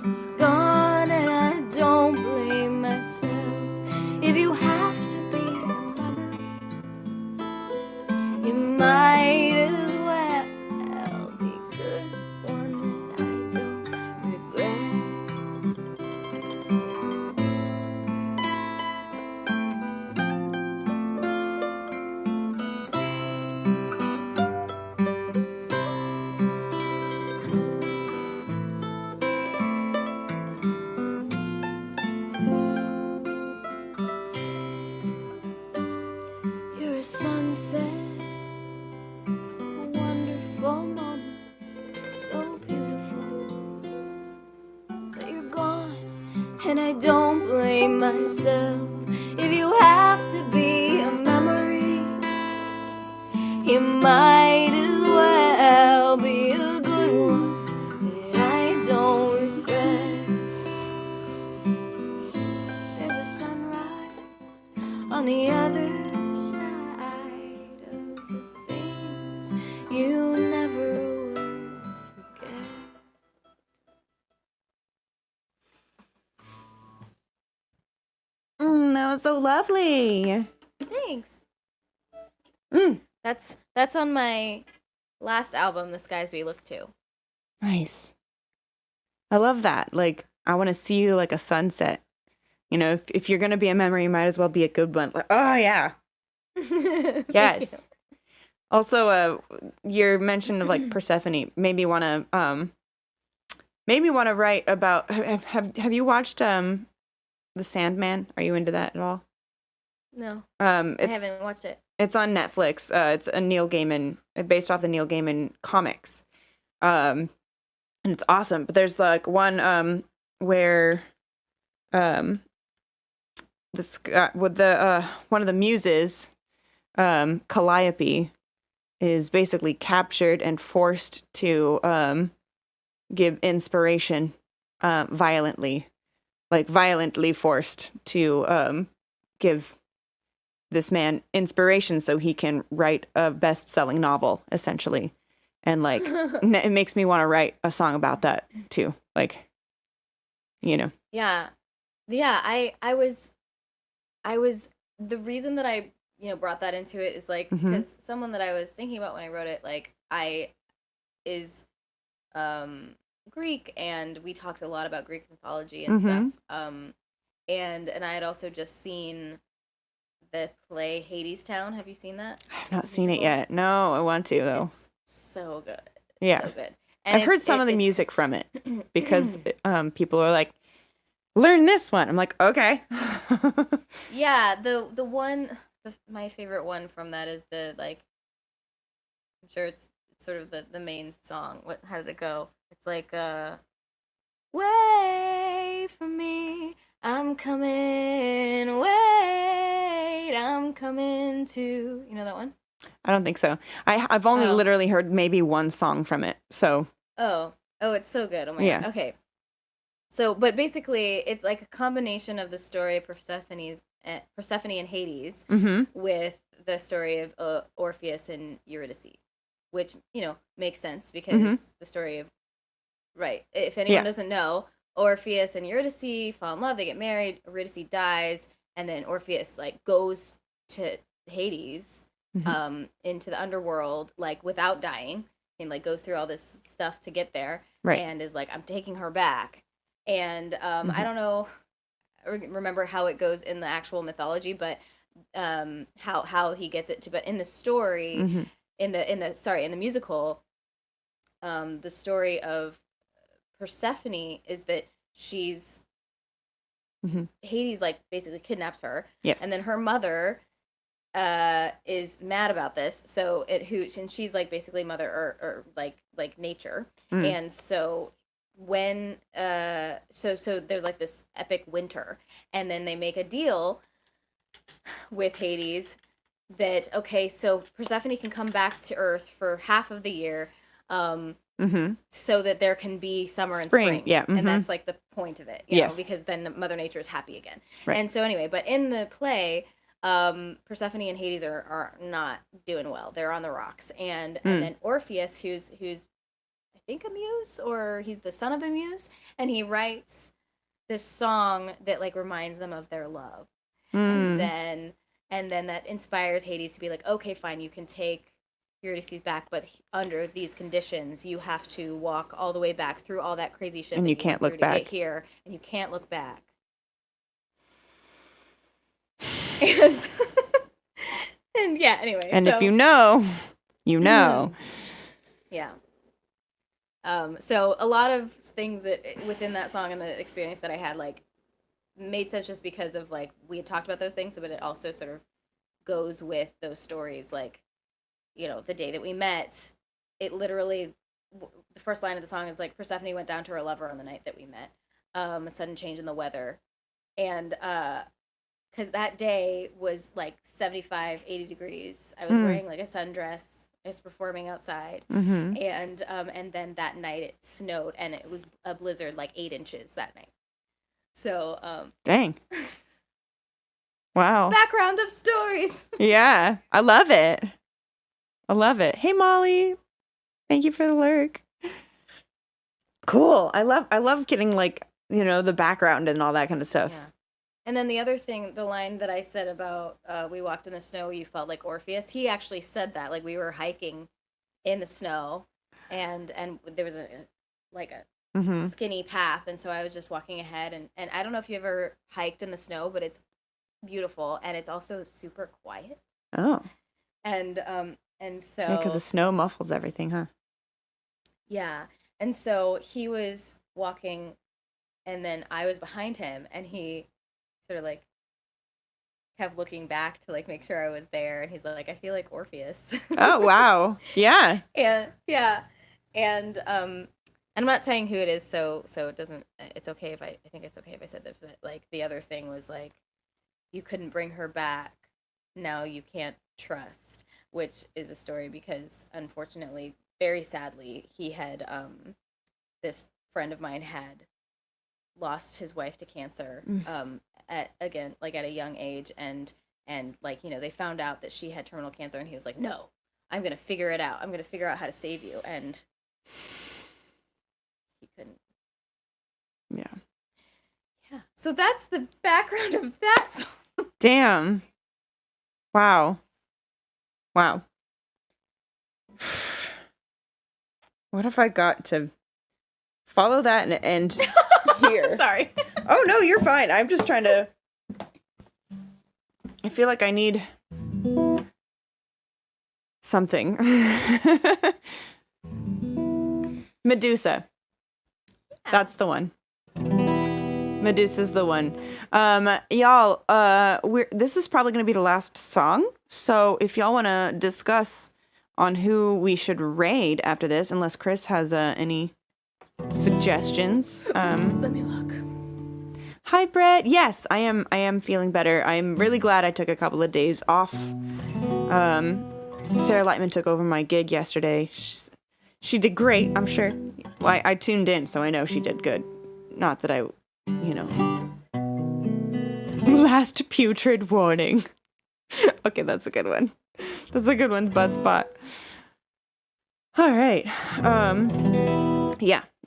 It's gone and I don't blame myself. If you have to be a memory, you might as well be good one that I don't regret. You're a sunset, a wonderful moment, so beautiful. But you're gone, and I don't blame myself. If you have to be a memory, you might as well be a good one that I don't regret. There's a sunrise on the other side of the things you never will forget. That was so lovely. Thanks. Mm, That's on my last album, The Skies We Look To. nice. I love that. Like, I want to see you like a sunset. You know, if you're going to be a memory, you might as well be a good one. Like, oh, yeah. Thank Yes. you. Also, your mention of like Persephone made me want to write about. Have you watched The Sandman? Are you into that at all? No, I It's haven't watched it. it's on Netflix. It's a Neil Gaiman, based off the Neil Gaiman comics. And it's awesome. But there's like one where this with the one of the muses, Calliope, is basically captured and forced to give inspiration violently forced to give this man inspiration so he can write a best-selling novel, essentially. And like it makes me want to write a song about that too. Like, you know. Yeah. I was the reason that I brought that into it is like because someone that I was thinking about when I wrote it, like is Greek, and we talked a lot about Greek mythology and stuff. And I had also just seen the play Hades Town. Have you seen that? I've not The seen it musical? yet. No, I want to though. It's so good. Yeah. So good. And I've heard some of the music from it because people are like, learn this one. I'm like, okay. Yeah, the one my favorite one from that is the like I'm sure it's sort of the main song. How does it go? It's like wait for me. I'm coming. Wait, I'm coming to. You know that one? I don't think so. I've only Oh. literally heard maybe one song from it. So Oh, it's so good. Oh my Yeah. god. Okay. So, but basically, it's like a combination of the story of Persephone and Hades mhm. with the story of Orpheus and Eurydice, which makes sense because the story of right. If anyone Yeah. doesn't know, Orpheus and Eurydice fall in love. They get married. Eurydice dies, and then Orpheus like goes to Hades, into the underworld, like without dying, and like goes through all this stuff to get there, Right. and is like, I'm taking her back. And I don't know, remember how it goes in the actual mythology, but how he gets it to. But in the story, in the musical, the story of Persephone is that she's Hades like basically kidnaps her, Yes. and then her mother is mad about this, so and she's like basically mother or like nature, and so when so there's like this epic winter, and then they make a deal with Hades that okay, so Persephone can come back to Earth for half of the year, so that there can be summer and spring. Yeah. And that's like the point of it, Yes. because then Mother Nature is happy again. Right. And so anyway, but in the play, Persephone and Hades are not doing well. They're on the rocks, and then Orpheus, who's I think a muse, or he's the son of a muse, and he writes this song that like reminds them of their love, and then that inspires Hades to be like, okay, fine, you can take Eurydice back, but under these conditions, you have to walk all the way back through all that crazy shit, And that you can't look to back get here, and you can't look back. And and yeah, anyway. And so, if you know, you know. Yeah. So a lot of things that within that song and the experience that I had like made sense just because of like we had talked about those things, but it also sort of goes with those stories. Like, the day that we met, it literally the first line of the song is like Persephone went down to her lover on the night that we met. A sudden change in the weather, and because that day was like 75, 80 degrees. I was wearing like a sundress. I was performing outside, and then that night it snowed, and it was a blizzard, like 8 inches that night. So Dang. Wow. Background of stories. Yeah, I love it. I love it. Hey, Molly. Thank you for the lurk. Cool. I love getting like, the background and all that kind of stuff. Yeah. And then the other thing, the line that I said about we walked in the snow, you felt like Orpheus. He actually said that, like we were hiking in the snow, and there was a skinny path, and so I was just walking ahead, and I don't know if you ever hiked in the snow, but it's beautiful, and it's also super quiet. Oh. And so Yeah, because the snow muffles everything, huh? Yeah, and so he was walking, and then I was behind him, and he sort of like kept looking back to like make sure I was there, and he's like, I feel like Orpheus. Oh, wow. Yeah. And yeah, and I'm not saying who it is, so it doesn't. It's okay if I think it's okay if I said this, but like the other thing was like, you couldn't bring her back. Now you can't trust, which is a story because unfortunately, very sadly, he had this friend of mine had lost his wife to cancer at a young age, and like they found out that she had terminal cancer, and he was like, no, I'm gonna figure it out, I'm gonna figure out how to save you, and he couldn't. Yeah, so that's the background of that song. Damn. Wow. What if I got to follow that and end here? Sorry. Oh, no, you're fine. I'm just trying to... I feel like I need something. Medusa. That's the one. Medusa's the one. Y'all, this is probably going to be the last song. So if y'all want to discuss on who we should raid after this, unless Kris has any suggestions. Let me look. Hi, Brett. Yes, I am feeling better. I'm really glad I took a couple of days off. Sarah Lightman took over my gig yesterday. She did great, I'm sure. Well, I tuned in, so I know she did good. Not that I, Last putrid warning. Okay, that's a good one. That's a good one, Bud Spot. All right.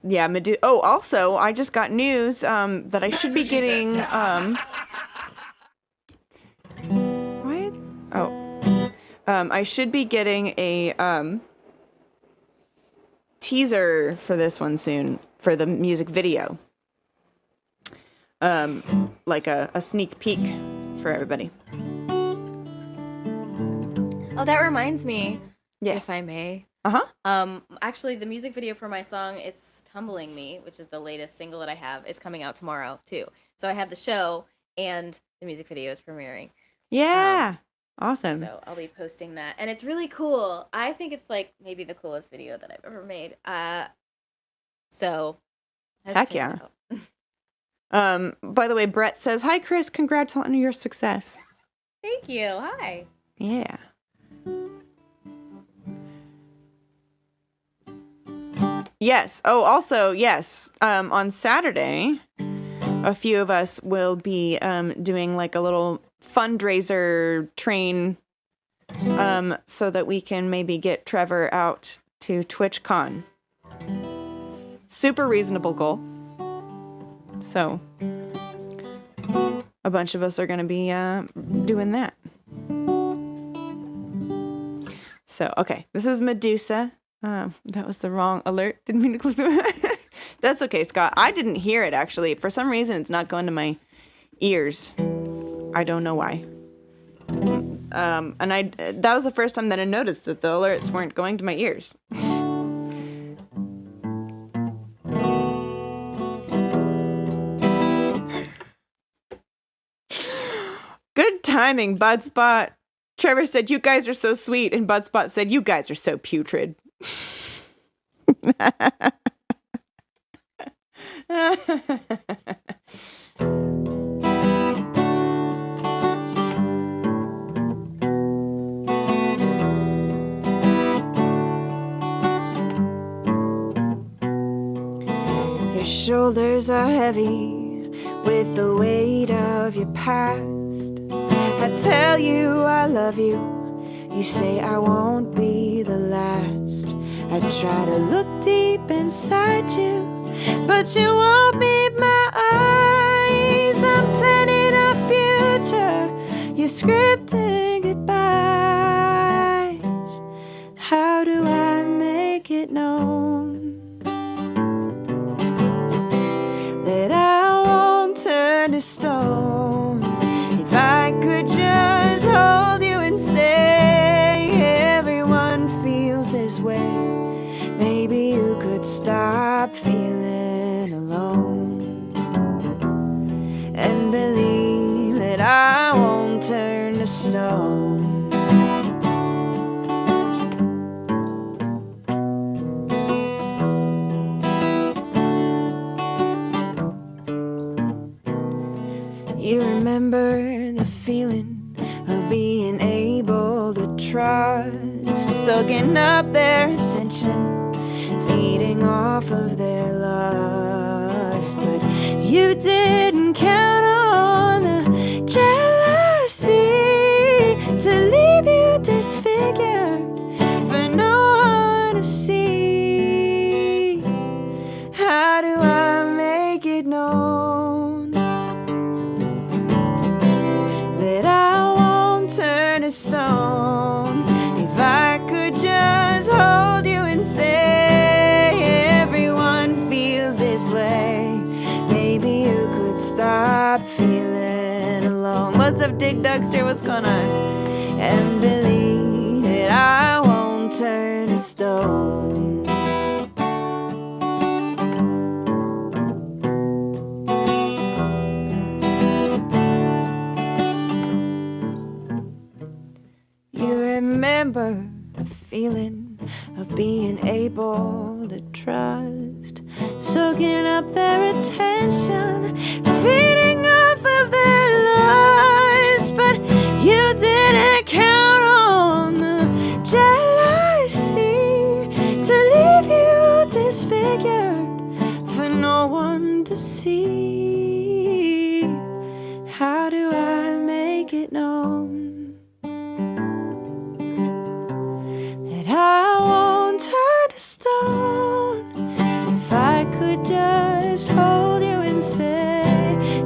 Yeah, Medusa. Oh, also, I just got news that I should be getting what? Oh. I should be getting a teaser for this one soon for the music video. Like a sneak peek for everybody. Oh, that reminds me. Yes. If I may. Uh-huh. Actually, the music video for my song, It's Tumbling Me, which is the latest single that I have, is coming out tomorrow, too. So I have the show, and the music video is premiering. Yeah. Awesome. So I'll be posting that. And it's really cool. I think it's, like, maybe the coolest video that I've ever made. So. Heck yeah. By the way, Brett says, "Hi, Kris. Congrats on your success." Thank you. Hi. Yeah. Yes. Oh, also, yes. On Saturday, a few of us will be doing like a little fundraiser train so that we can maybe get Trevor out to TwitchCon. Super reasonable goal. So, a bunch of us are going to be doing that. So, okay. This is Medusa. That was the wrong alert. Didn't mean to click that. That's okay, Scott. I didn't hear it, actually. For some reason, it's not going to my ears. I don't know why. And that was the first time that I noticed that the alerts weren't going to my ears. Good timing, Budspot. Trevor said, "You guys are so sweet," and Budspot said, "You guys are so putrid." Your shoulders are heavy with the weight of your past. I tell you I love you. You say I won't be the last. I try to look deep inside you, but you won't meet my eyes. I'm planning a future. You're scripting goodbyes. How do I make it known that I won't turn to stone? If I could just hold you and say everyone feels this way, maybe you could stop feeling alone and believe that I won't turn to stone. You remember the feeling of being able to trust, soaking up their attention, feeding off of their lust. But you didn't count on the jealousy to leave you disfigured for no one to see. How do I make it known that I won't turn to stone? If I could just hold you and say everyone feels this way, maybe you could stop What's up, Dig Dugster? What's going on? And believe that I won't turn to stone. You remember the feeling of being able to trust, soaking up their attention, feeding off of their lies, but you didn't count on the jealousy to leave you disfigured for no one to see. How do I make it known that I won't turn to stone? If I could just hold you and say,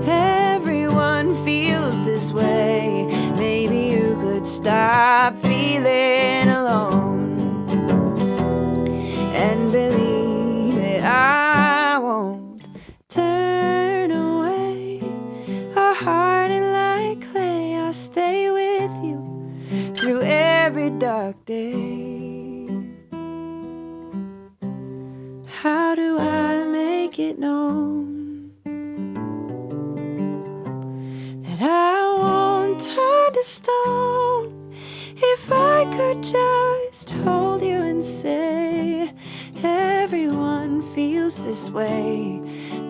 everyone feels this way, maybe you could stop feeling alone and believe that I won't turn away. A hardened like clay, I'll stay with you through every dark day. How do I make it known that I won't turn to stone? If I could just hold you and say, everyone feels this way,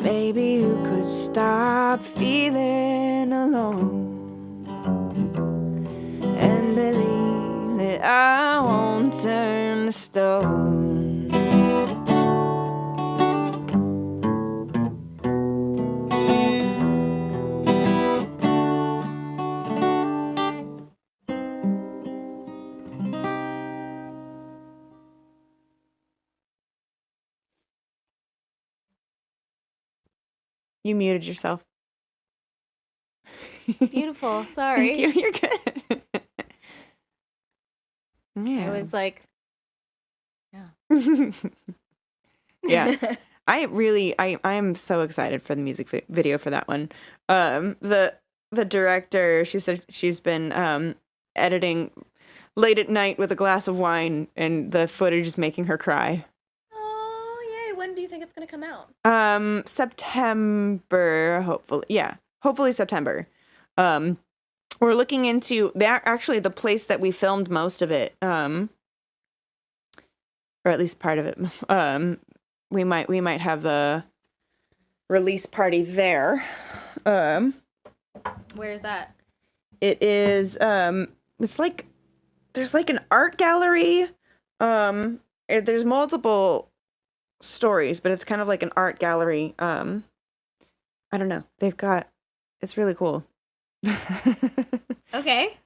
maybe you could stop feeling alone and believe that I won't turn to stone. You muted yourself. Beautiful. Sorry. Thank you. You're good. Yeah. I was like, Yeah. I'm so excited for the music video for that one. The director, she said she's been editing late at night with a glass of wine, and the footage is making her cry. oh, yay. When do you think it's going to come out? September, hopefully. Yeah, hopefully September. We're looking into that. Actually, the place that we filmed most of it, or at least part of it. We might have the release party there. Where is that? It is. It's like there's like an art gallery. There's multiple stories, but it's kind of like an art gallery. I don't know. It's really cool. Okay.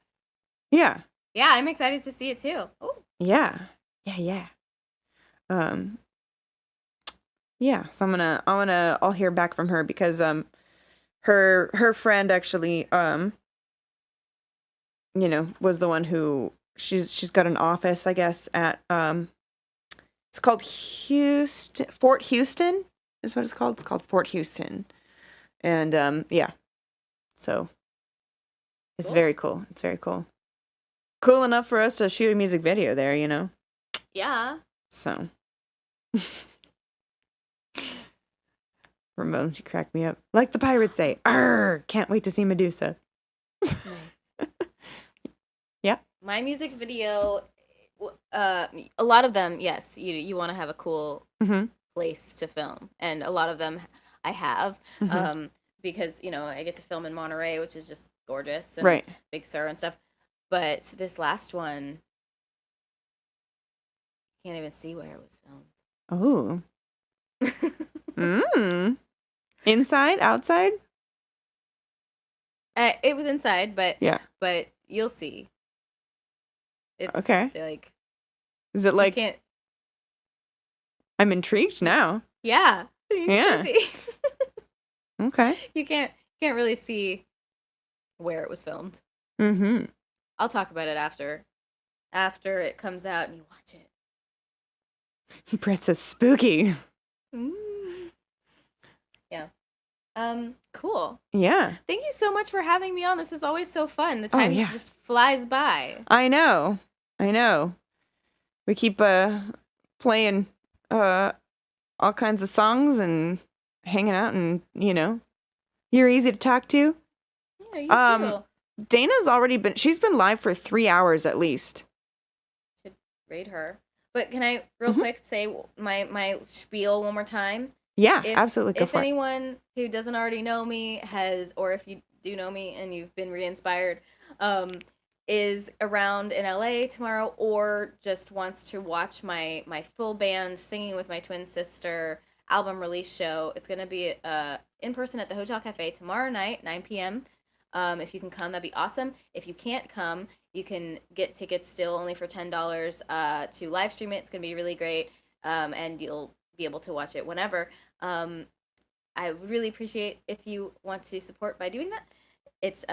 Yeah. Yeah, I'm excited to see it too. Oh. Yeah. Yeah. So I'll hear back from her because her friend actually was the one who she's got an office, I guess, at it's called Fort Houston is what it's called. It's called Fort Houston. And yeah. So it's Cool. very cool. It's very cool. Cool enough for us to shoot a music video there, Yeah. So Ramones, you crack me up. Like the pirates say, "Arr, can't wait to see Medusa." Yeah. My music video, a lot of them, yes, you want to have a cool Mm-hmm. place to film, and a lot of them I have, Mhm. because I get to film in Monterey, which is just gorgeous, and Right. Big Sur and stuff. But this last one, you can't even see where it was Oh. filmed. Inside, outside? It was inside, but Yeah. but you'll see. It's Okay. like Is it you like can't. I'm intrigued now? Yeah. You Yeah. should be. Okay. You can't really see where it was filmed. Mm-hmm. I'll talk about it after it comes out and you watch it. Brett says spooky. Mm. Yeah. Cool. Yeah. Thank you so much for having me on. This is always so fun. The Oh, time yeah. just flies by. I know. We keep playing all kinds of songs and hanging out, and you're easy to talk to. Yeah, you too. She's been live for 3 hours at least. Should rate her. But can I real quick say my spiel one more time? Yeah, absolutely. Go If for it. anyone who doesn't already know me or if you do know me and you've been re-inspired, is around in LA tomorrow, or just wants to watch my full band singing with my twin sister album release show, it's gonna be in person at the Hotel Cafe tomorrow night, 9 p.m. If you can come, that'd be awesome. If you can't come, you can get tickets still only for $10 to live stream it. It's gonna be really great, and you'll be able to watch it whenever. I would really appreciate if you want to support by doing that. It's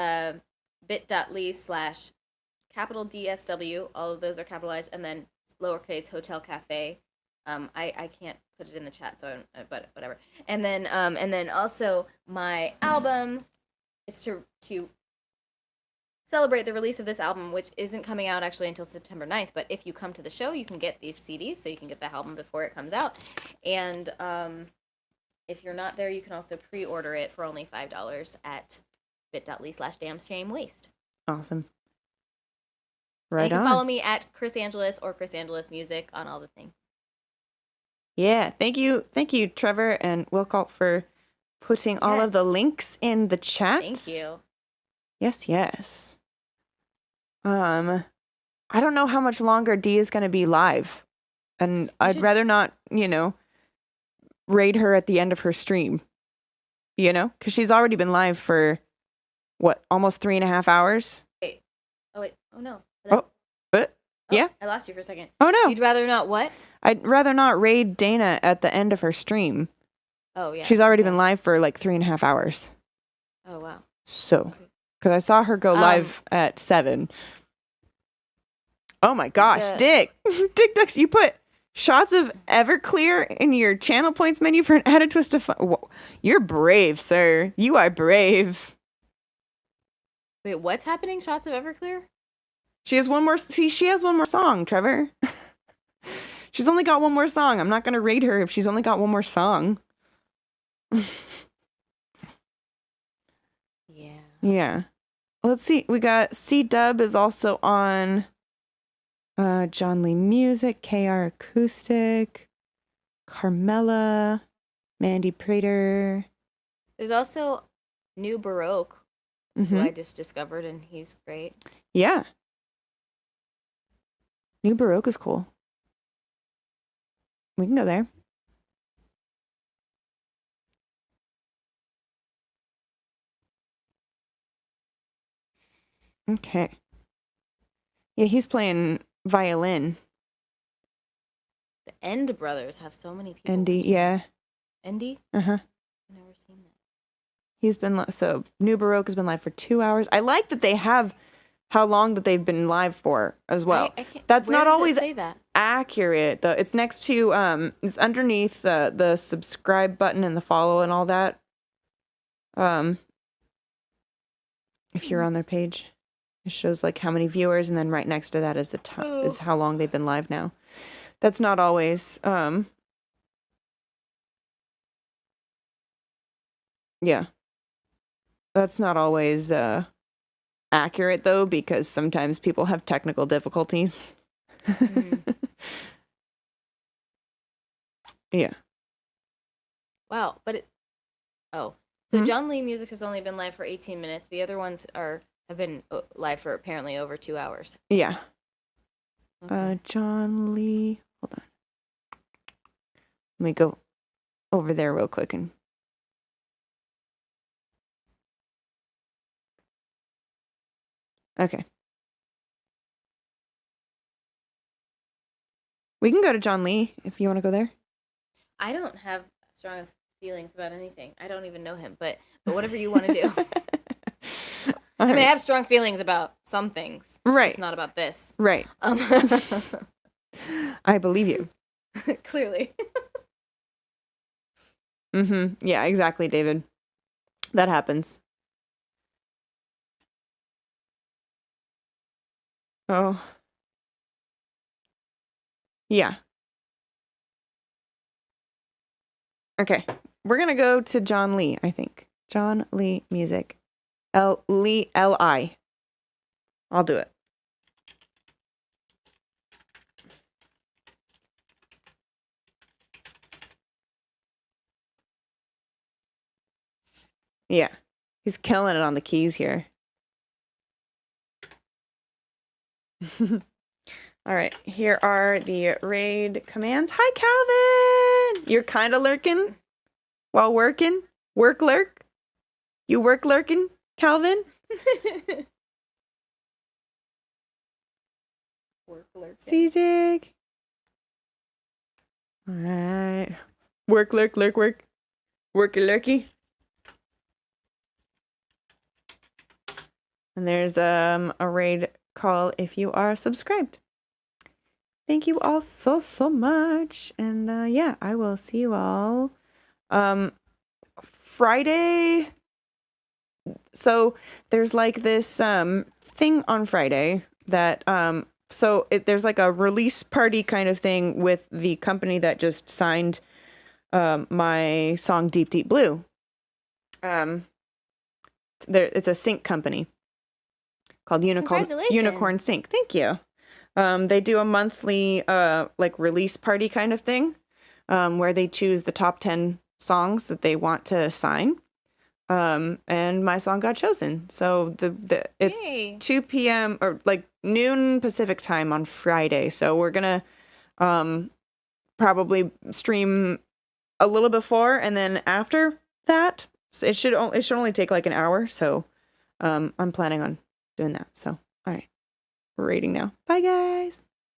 bit.ly/capital DSW. All of those are capitalized, and then lowercase Hotel Cafe. I can't put it in the chat, but whatever. And then also my album is to celebrate the release of this album, which isn't coming out actually until September 9th. But if you come to the show, you can get these CDs, so you can get the album before it comes out. And if you're not there, you can also pre-order it for only $5 at bit.ly/damnshamewaste. Awesome. Right. And you can follow me at Kris Angelis or Kris Angelis Music on all the things. Yeah, thank you, Trevor and Wilcolt, for putting all of the links in the chat. Thank you. Yes. I don't know how much longer D is going to be live, and I'd rather not, raid her at the end of her stream, because she's already been live for almost 3.5 hours. Wait. Oh no. Yeah. I lost you for a second. Oh no. You'd rather not what? I'd rather not raid Dana at the end of her stream. Oh yeah. She's already been live for like 3.5 hours. Oh wow. So, because I saw her go live at 7. Oh my gosh, Dick Ducks, you put shots of Everclear in your channel points menu for an added twist of fun. Whoa. You're brave, sir. You are brave. Wait, what's happening? Shots of Everclear? She has one more. See, she has one more song, Trevor. She's only got one more song. I'm not going to rate her if she's only got one more song. Yeah. Let's see. We got C-Dub is also on John Lee Music, KR Acoustic, Carmela, Mandy Prater. There's also New Baroque, who I just discovered, and he's great. Yeah. New Baroque is cool. We can go there. Okay. Yeah, he's playing violin. The End Brothers have so many people. Endy, yeah. Endy? Uh-huh. I've never seen that. He's been, so New Baroque has been live for 2 hours. I like that they have how long that they've been live for as well. That's not always accurate though. It's next to it's underneath the subscribe button and the follow and all that. If you're on their page, it shows like how many viewers, and then right next to that is the is how long they've been live now. That's not always yeah. That's not always accurate though, because sometimes people have technical difficulties. Yeah. Wow, but so John Lee Music has only been live for 18 minutes. The other ones have been live for apparently over 2 hours. Yeah. Okay. John Lee, hold on. Let me go over there real quick and okay. We can go to John Lee if you want to go there. I don't have strong feelings about anything. I don't even know him, but whatever you want to do. I mean, I have strong feelings about some things. Right. Just not about this. Right. I believe you. Clearly. Yeah, exactly, David. That happens. Oh. Yeah. Okay. We're going to go to John Lee, I think. John Lee Music. Lee L-I. I'll do it. Yeah. He's killing it on the keys here. All right. Here are the raid commands. Hi, Calvin. You're kind of lurking while working. Work lurk. You work lurking, Calvin? Work lurking. C-Dig. All right. Work, lurk, lurk, work. Worky, lurky. And there's a raid call if you are subscribed. Thank you all so much. And yeah, I will see you all Friday. So there's like this thing on Friday that there's like a release party kind of thing with the company that just signed my song Deep Deep Blue. It's a sync company called Unicorn Sync. Thank you. They do a monthly like release party kind of thing where they choose the top 10 songs that they want to sign. And my song got chosen. So it's Yay. 2 p.m. or like noon Pacific time on Friday. So we're gonna probably stream a little before and then after that. So it should only take like an hour. So I'm planning on doing that. So all right, we're rating now. Bye guys.